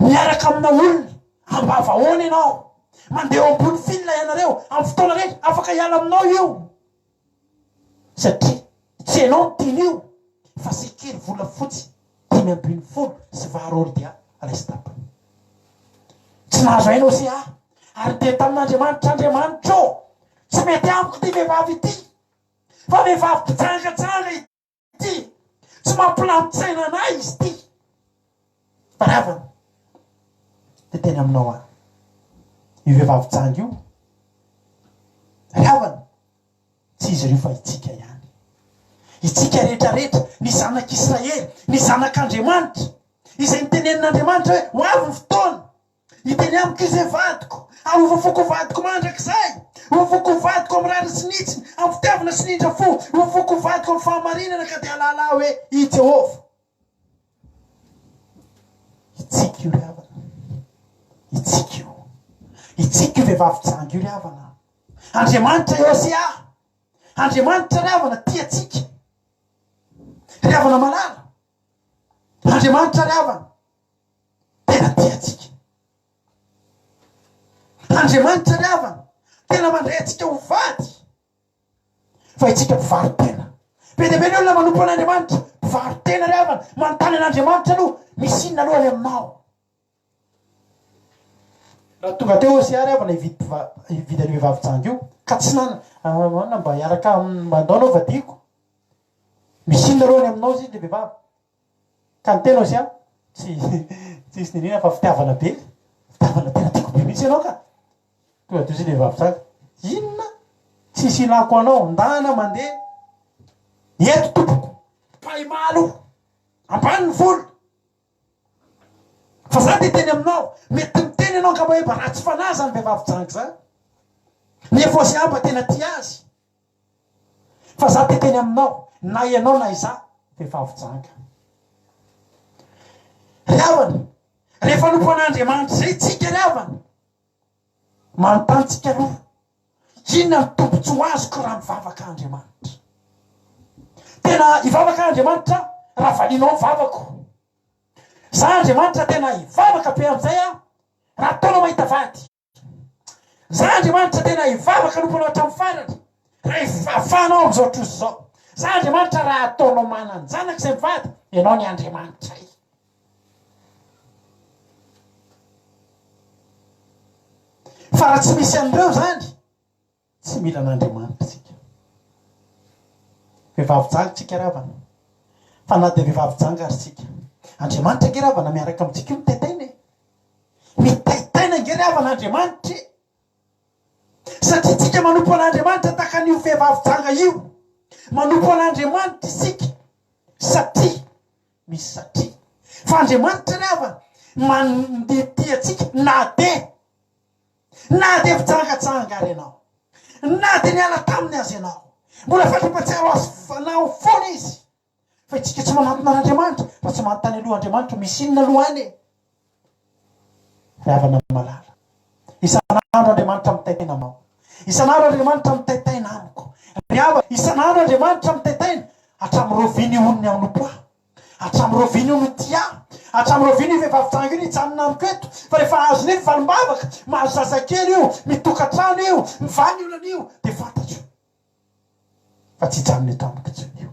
Miaraka amina olona ambava ahoana ianao, mandeha eo ambony fila ianareo amin'ny fotoana rehetra, afaka hiala aminao io satria tsy ianao nytiny io fa sekery vola fotsy 520 dia raisy tapany. Tsy nahazo ainao sy ary de tamin'Andriamanitra, Andriamanitra tsy mety amiko ty vehivavy ity, fa vehivavy mpijangatsanga ity, tsy mampilamitsaina anay izy ty. Faravana de teny aminao io vehivavy janga io ravana tsy izy ireo fa itsika ihany. Itsika rehetrarehetra, ny zanak'Israely, ny zanak'Andriamanitra, izay nitenenin'Andriamanitra hoe ho avy ny fotoana hiteny amiko izay vadiko, ary hovafoko vadiko mandrakizay, hovafoko vadiko amin'ny rary sinitsiny, amin'ny fitiavana sinindra fo, hovafoko vadiko amin'ny fahamarinana ka dia alala hoe i Jehova. Itsika io ravana, itsika io, itsika io vehivavy janga io ravana. Andriamanitra eo sy Andriamanitra ravana tia atsika, ravana malala. Andriamanitra ravana tena tia atsika. Andriamanitra ravana tena mandray atsika ho vady, fa itsika mpivarotena. Be dia be ny olona manompo an'Andriamanitra, mpivarotena ravana, manontany an'Andriamanitra aloha misy inona aloha any aminao. Raha tonga teo sy ravana hividy any vehivavy janga io ka tsy nana mba hiaraka mba andao anao vadiko, misy inona aloha any aminao izy le vehivavy ka ny tena sy tsisy ninina fa fitiavana be, fitiavana tena tiako be mihitsy ianao ka tonga teo sy le vehivavy janga. Inona tsisy ilako anao, ndana mandeha eto tompoko paimalo ambany ny vola. Fa za de teny aminao, mety miteny ianao ka hoe raha tsy fanahy zany vehivavy janga zany, nefa sy amba tena tia azy. Fa za de teny aminao, na ianao na iza vehivavy janga. Ravana, rehefa nompo an'Andriamanitra zay tsika ravana, manontanytsika aloha inona ny tombontso ho azoko raha mivavaka Andriamanitra. Tena hivavaka Andriamanitra raha valinao mivavako. Za Andriamanitra tena hivavaka be amin'izay raha ataonao mahita vady. Za Andriamanitra tena hivavaka nompo anao hatramin'ny farany raha hifafanao amin'izao trozy izao. Za Andriamanitra raha ataonao mananjanaka izay mivady, ianao ny Andriamanitra i. Fa raha tsy misy an'ireo zany, tsy mila an'Andriamanitra tsika. Vehivavy janga tsika ravana, fa na dia vehivavy janga ary tsika, Andriamanitra nge ravana miaraka amintsika io mitaitaina e. Mitaitaina nge ravana Andriamanitra e. Satria tsika manompo an'Andriamanitra tahaka an'io vehivavy janga io, manompo an'Andriamanitra isika satria misy satria. Fa Andriamanitra ravana mandeha atsika na de fijangatsanga ary ianao, na de niala taminy azy ianao, mbola fatrapatsiaro azy fanao foana izy. Fa itsika tsy manampina an'Andriamanitra, fa tsy manontany aloha Andriamanitra misy inona aloha any e. Ravana malala, isan'andro Andriamanitra mitaitaina aminao, isan'andro Andriamanitra mitaitaina amiko. Ravana, isan'andro Andriamanitra mitaitaina hatramin'ny roviny olony anompo hatramin'ny roviny io no tia, hatramin'ny roviny io vehivavy janga io nijanona amiko eto. Fa rehefa azo nefy valim-bavaka, mahazo zazakely io, mitokantrano io, mivany olana io, de fantatro fa tsy hijanona eto amiko intsony io.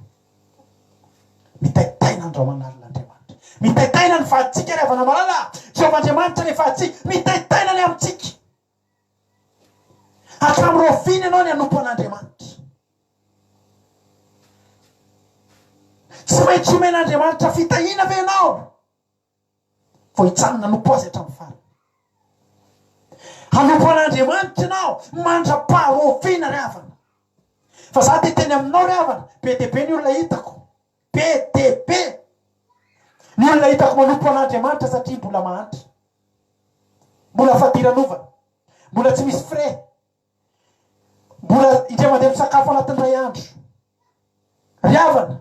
Mitaitaina andro manalon'Andriamanitra, mitaitaina ny vaditsika ravana malala. Jehovah Andriamanitra ny vaditsika, mitaitaina ny amintsika. Hatramin'ny roviny ianao ny anompo an'Andriamanitra. Tsy maintsy omen'Andriamanitra fitahiana ve ianao vao hijanona anompo azy hatramin'ny farany. Hanompo an'Andriamanitra ianao mandra-paharovina ravana. Fa za te teny aminao ravana, be dia be ny olona hitako, be dia be ny olona hitako manompo an'Andriamanitra satria mbola mahantra. mbola fadiranova, mbola tsy misy frais, mbola indray mandeha misakafo anatin'ny ray andro. Ry havana,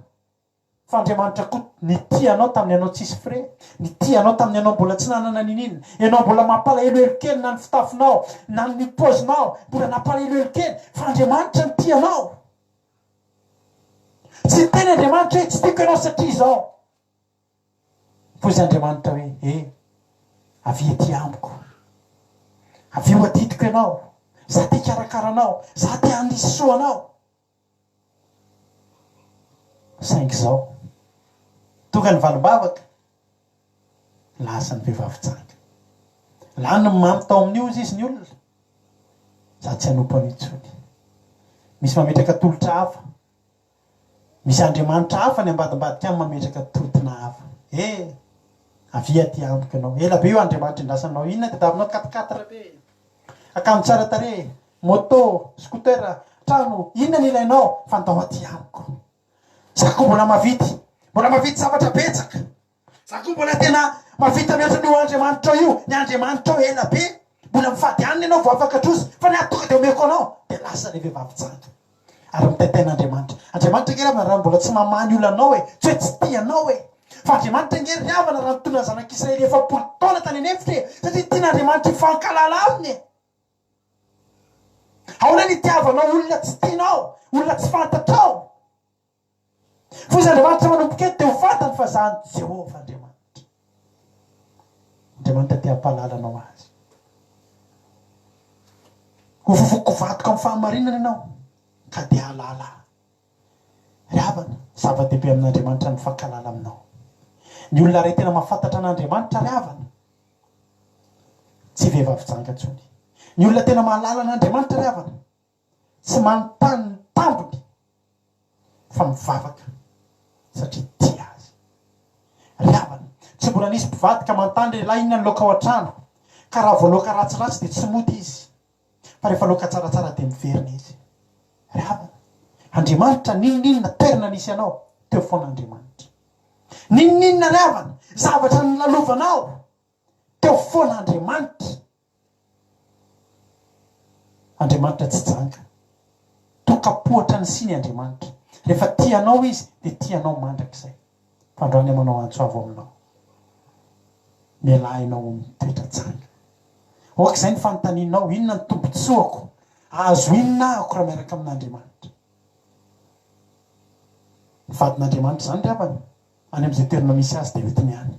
fa Andriamanitra koa nitianao tamin'ny anao tsisy frais, nitianao tamin'ny anao mbola tsy nanana ninina, ianao mbola mampalahelohelo kely na ny fitafinao na ny pozinao, mbola nampalahelohelo kely, fa Andriamanitra nitianao. Tsy teny Andriamanitra hoe tsy tiako ianao satria izao. Fo izy Andriamanitra hoe avy ety amiko, avy eo adidiko ianao, za te hikarakaranao, za te handisy soanao. Saingy zao tonga ny valombavaka lasa ny vehivavy tsanga. Lany mamy tao amin'io izy ny olona, za tsy hanompo an'intsony. Misy mametraka tolotra hafa, misy Andriamanitra hafa ny ambadimbadika any mametraka tolotrana hafa. Avy aty amiko ianao, ela be io Andriamanitra indrasanao. Inona dia davinao 4x4 be, akanjo tsara tarehy, moto, scooter, trano, inona ny ilainao? Fandao aty amiko. Za koa mbola mavity zavatra betsaka. Za koa mbola tena mavita mihoatra ny Andriamanitra io. Ny Andriamanitra ela be, mbola mifady aniny ianao vao afaka trozy, fa ny atoka dia omeko anao. Dia lasa ny vehivavy tsanga. Ary mitaitain'Andriamanitra. Andriamanitra ngery raha mbola tsy mamany olo anao tsy hoe tsy tia anao fa Andriamanitra ngery havana raha mitondra ny zanak'Israely 70 taona tany anefitra satria tian'Andriamanitra ifankalala aminy. Aona ny itiavanao olona tsy tianao, olona tsy fantatrao. Fa izy Andriamanitra manomboka eto dia ho fantany fa zany Jehovah Andriamanitra. Andriamanitra te hampalalanao azy. Ho fofokovatoka amin'ny fahamarinana ianao ka dia halala. Ry havana, zava-dehibe amin'Andriamanitra ny mifankalala aminao. Ny olona ray tena mahafantatra an'Andriamanitra ry havana, tsy vehivavy tsanga intsony. Ny olona tena mahalala an'Andriamanitra ry havana, tsy manontany ny tambony fa mivavaka satria tia azy. Ry havana, tsy mbola nisy mpivady ka mantany lehilahy inona ny loka ao an-trano, ka raha vao loka ratsiratsy dia tsy mody izy, fa rehefa loka tsaratsara dia miverina izy. Ry havana, Andriamanitra ninona toerana nisy ianao, teo foana Andriamanitra. Ninona ry havana, zavatra nilalovanao, teo foana Andriamanitra. Andriamanitra tsy janga, tokapohatra ny siny Andriamanitra. Rehefa tianao izy dia tianao mandrakizay. Fa androany manao antsoavo aminao, mialahinao amin'ny toetra janga. Oak'izay ny fanontanianao, inona ny tombotsoako, azo inona ako raha miaraka amin'Andriamanitra. Ny vadin'Andriamanitra zany ry havana, any amin'izay toerana misy azy dia entiny any.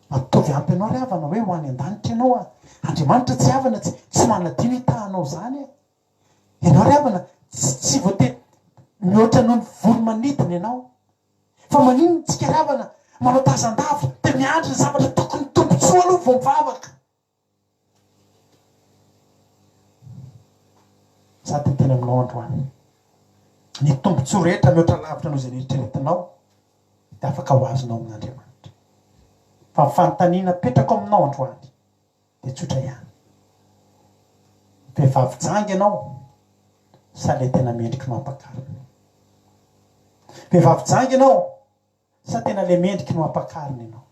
Atovy ampy ianao ry havana hoe ho any an-danitra ianao Andriamanitra tsy havana, tsy manadino hitahanao zany. Ianao ry havana tsy voatery mihoatra noho ny volo manidina ianao, fa maninona tsika ry havana manao tazan-davitra dia miandry ny zavatra tokony tombotsoa aloha vao mivavaka. Za ty tena aminao androany, ny tombotsoa rehetra mihoatra lavitra noho izay nieritreretinao dia afaka ho azonao amin'Andriamanitra. Fa ny fanontaniana petrako aminao androany dia tsotra ihany. Vehivavy janga ianao sa le tena mendriky mampakarina. Vehivavy janga ianao sa tena le mendriky no mampakarina ianao.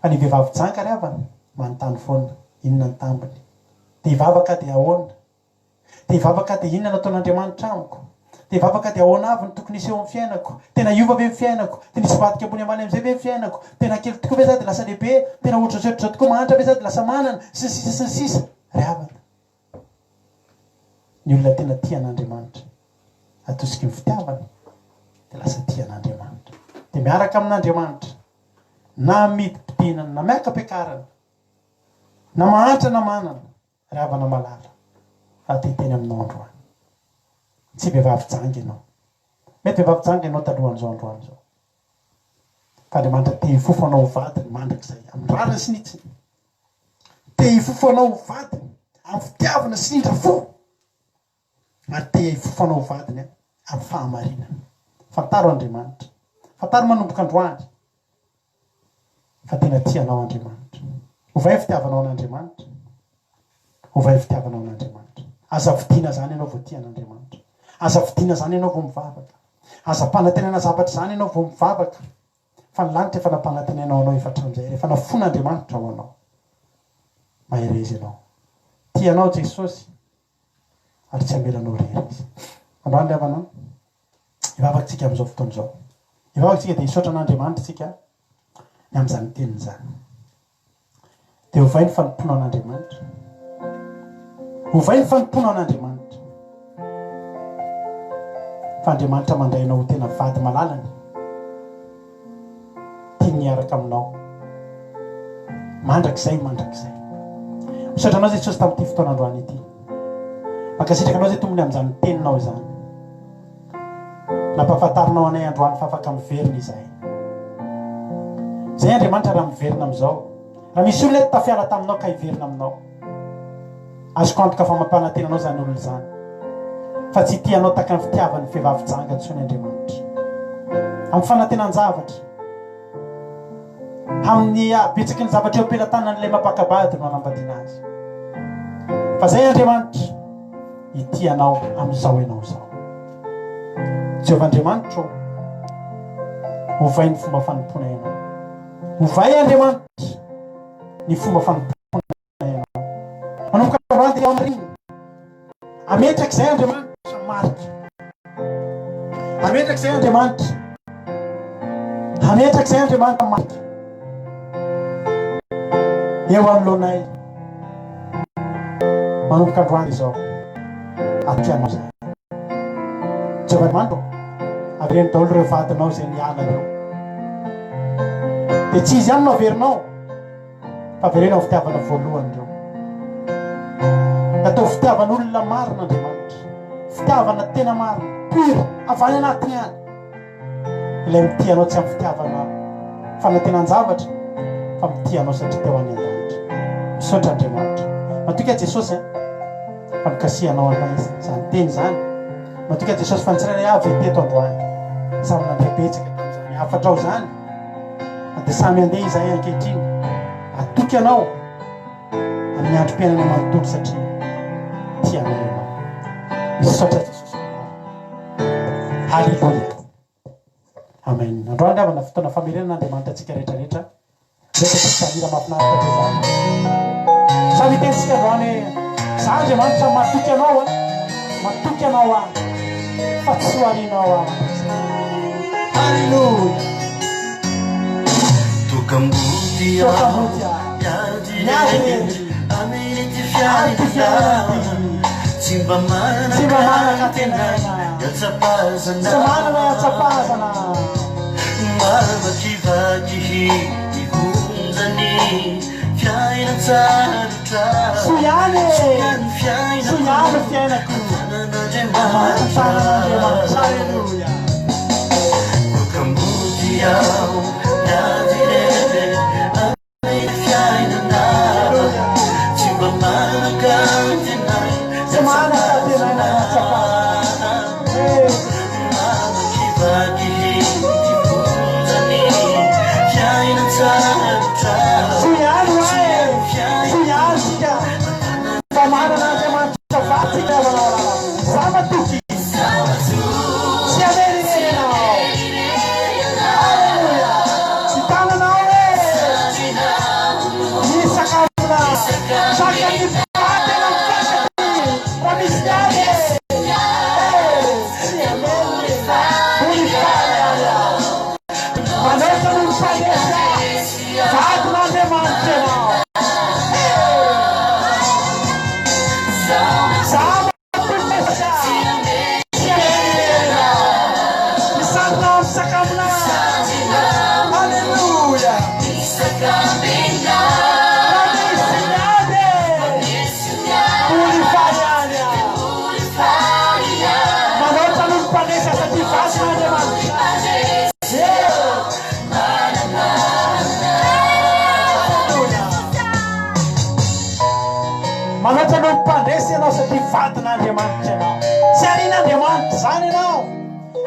Fa ny vehivavy janga ry havana manontany foana inona ny tambiny. Dia hivavaka dia ahoana? Dia hivavaka dia inona nataon'Andriamanitra amiko? Dia hivavaka dia ahoana avy ny tokony hisy eo amin'ny fiainako? Tena iova ve ny fiainako? Dia nisy vadika ambony ambany amin'izay ve ny fiainako? Tena kely tokoa ve za dia lasa lehibe? Tena ohatr'izao tokoa mahantra ve za dia lasa manana? Sy ny sisa. Ry havana, ny olona tena tia an'Andriamanitra atosiky ny fitiavana dia lasa tia an'Andriamanitra. Dia miaraka amin'Andriamanitra, na midim-pidianana, na miaka-piakarana, na mahantra na manana, ry havana malala. Fa teny aminao androany, tsy vehivavy janga ianao. Mety vehivavy janga ianao talohan'izao androany izao, fa Andriamanitra te hifofo anao ho vadiny mandrakizay amin'ny rariny sy nitsiny. Te hifofo anao ho vadiny amin'ny fitiavana sy nindra fo. Ary te hifofo anao ho vadiny amin'ny fahamarinana. Fantaro Andriamanitra, fantaro manomboka androany fa tena tianao Andriamanitra. Ovay fitiavanao an'Andriamanitra, ovay fitiavanao an'Andriamanitra. Aza vidiana zany ianao vao tia an'Andriamanitra. Aza vidiana zany ianao vao mivavaka. Aza mpanantenana zavatra zany ianao vao mivavaka. Fa ny lanitra efa nampanantenainao anao efa hatramin'izay, rehefa nafon'Andriamanitra ho anao. mahery ianao. Tianao Jesosy ary tsy amelanao rery izy. Androany le avanao. Ivavatsika amin'izao fotoana izao. Ivavatsika dia hisaotra an'Andriamanitra tsika ny amin'izany teniny izany. Dia ovay ny fanompoana an'Andriamanitra. Ovay ny fanompoana an'Andriamanitra. Fa Andriamanitra mandrainao ho tena vady malalany. Tiany miaraka aminao. Mandrakizay. Misaotra anao Jesosy tamin'ity fotoana androany ity. Mankasitraka anao zay tombony amin'izany teninao izany. Nampahafantarinao anay androany fa afaka miverina izahay. Zay Andriamanitra raha miverina amin'izao. Raha misy olona tafiala taminao ka hiverina aminao. Azoko antoka fa mampanantenanao zany olona zany. Fa tsy tianao taka ny fitiavan'ny vehivavy janga tsony Andriamanitra. Amin'ny fanantenan-javatra. Amin'ny betsaky ny zavatra eo ampelantanan'ilay mampakabady no anambadiana azy. Fa zay Andriamanitra itianao amin'izao ianao zao. Jehovah Andriamanitra ovay ny fomba fanompona ianao. Ovay Andriamanitra ny fomba fanompona ianao. Manomboka androany dia amin'ny ametraka izay Andriamanitra marika. Ametraka izay Andriamanitra. Ametraka izay Andriamanitra marika. Eo anoloanay. Manomboka androany izao. Atianao izay. Jehovah Andriamanitra avereny daholo ireo vadinao izay niala ireo. Dia tsy izy ihany no averinao, fa averenao ny fitiavana voalohany ireo. Atao fitiavan'olona marina Andriamanitra. Fitiavana tena marina, pura, avy any anatiny any. Ilay mitianao tsy amin'ny fitiavana fanantenan-javatra, fa mitianao satria teo any an-danitra. Misaotra Andriamanitra. Matoka Jesosy fa mikasihanao anay izany teny izany. Matoka Jesosy fa ny tsirairay avy teto androany. Samy nandray betsaka tamin'izany afatrao zany. Dia samy andeha izahay ankehitriny. Atoky anao amin'ny androm-piainana manontolo satria tianao ianao. Misaotra Jesosy. Halleluja. Amen. Androany avana fotoana famerenana Andriamanitra antsika rehetrarehetra. Resaka samira mahafinaritra izany. Samy tentsika androany za Andriamanitra matoky anao matoky anao fa tsy hoaninao Halleluja. Tokambutia Ameriti fiarita Simba mana katenana Yatsapazana Mama kivajihi Ikunzani Fiaina tsarutra Suyane fiaina ku Halleluja. Tokambutia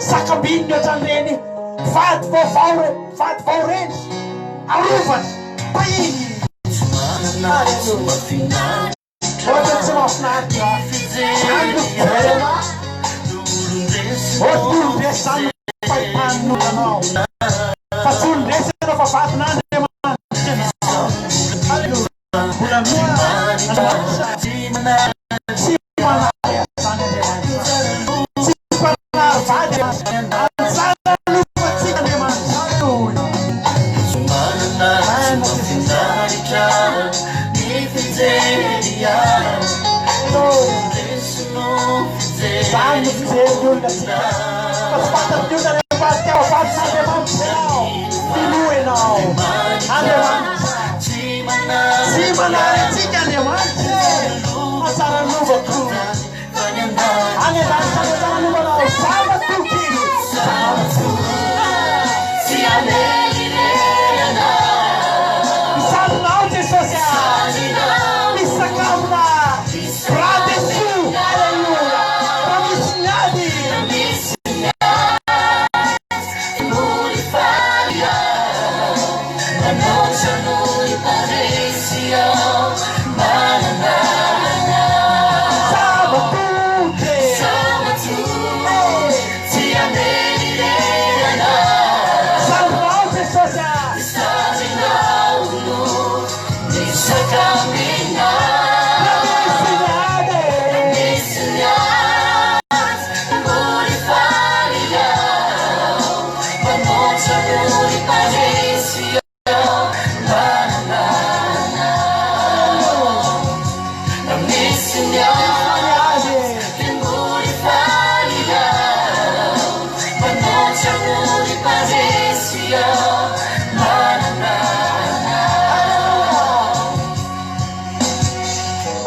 Sakabinyo tandreny fady vaureny arovany pahiny ohatra tsy mahafinaritra olondresany fahitan'olonanao fa tsy olondresy anao fa vadin'Andriamanitra. Halleluja. Zany fijery ny olona tsika fa tsy fantatry olona rehefa ty ao afaty Andriamanitra ianao filoa ianao Andriamanitra tsy manary antsika Andriamanitra matsara novako any an-danitra matsara novanao zavatoky tsy amelirerana misalinao Jesosy misakafona raha desu aleluia raha misy miady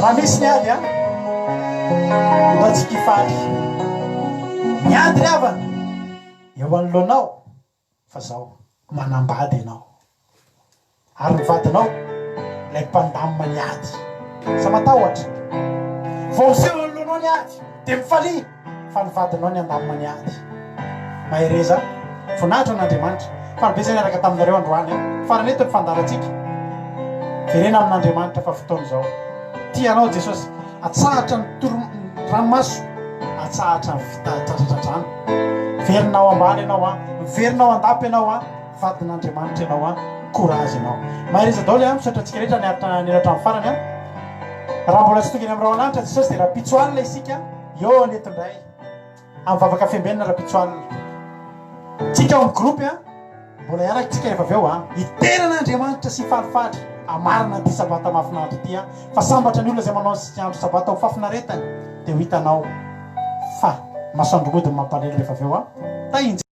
raha misy niady a mba tsy kifaly miady riavana eo anoloanao fa zao manambady ianao ary mivadinao lay mpandamina niady sa matahotra vao miseho anoloanao niady dia mifalia fa nivadinao ny andamina niady mahereza voninahitra an'Andriamanitra farabetsy niaraka taminareo androany farany eto ny fandarantsika verena amin'Andriamanitra fa fotoana zao tianao Jesosy atsahatra ny ranomaso atsahatra ny fitatratratrano verinao ambany ianao a verinao andapy ianao a vadin'Andriamanitra ianao a courage ianao mahereza daoly a misaotra antsika rehetra niaratra ny farany a raha mbola tsy tongany amin'ny rahalanitra Jesosy dia raha pitsoalina isika eo netindray amin'ny vavaka fiambenana raha pitsoalina tsika amin'ny groupe a mbola iaraka tsika rehefa avy eo a iteran'Andriamanitra sy falifatra amarina ty sabata mahafinaritra ty a fa sambatra ny olona zay manao sy andro sabata ho fafinaretany dia ho hitanao fa masoandro mody mampalely rehefa avy eo a tainjy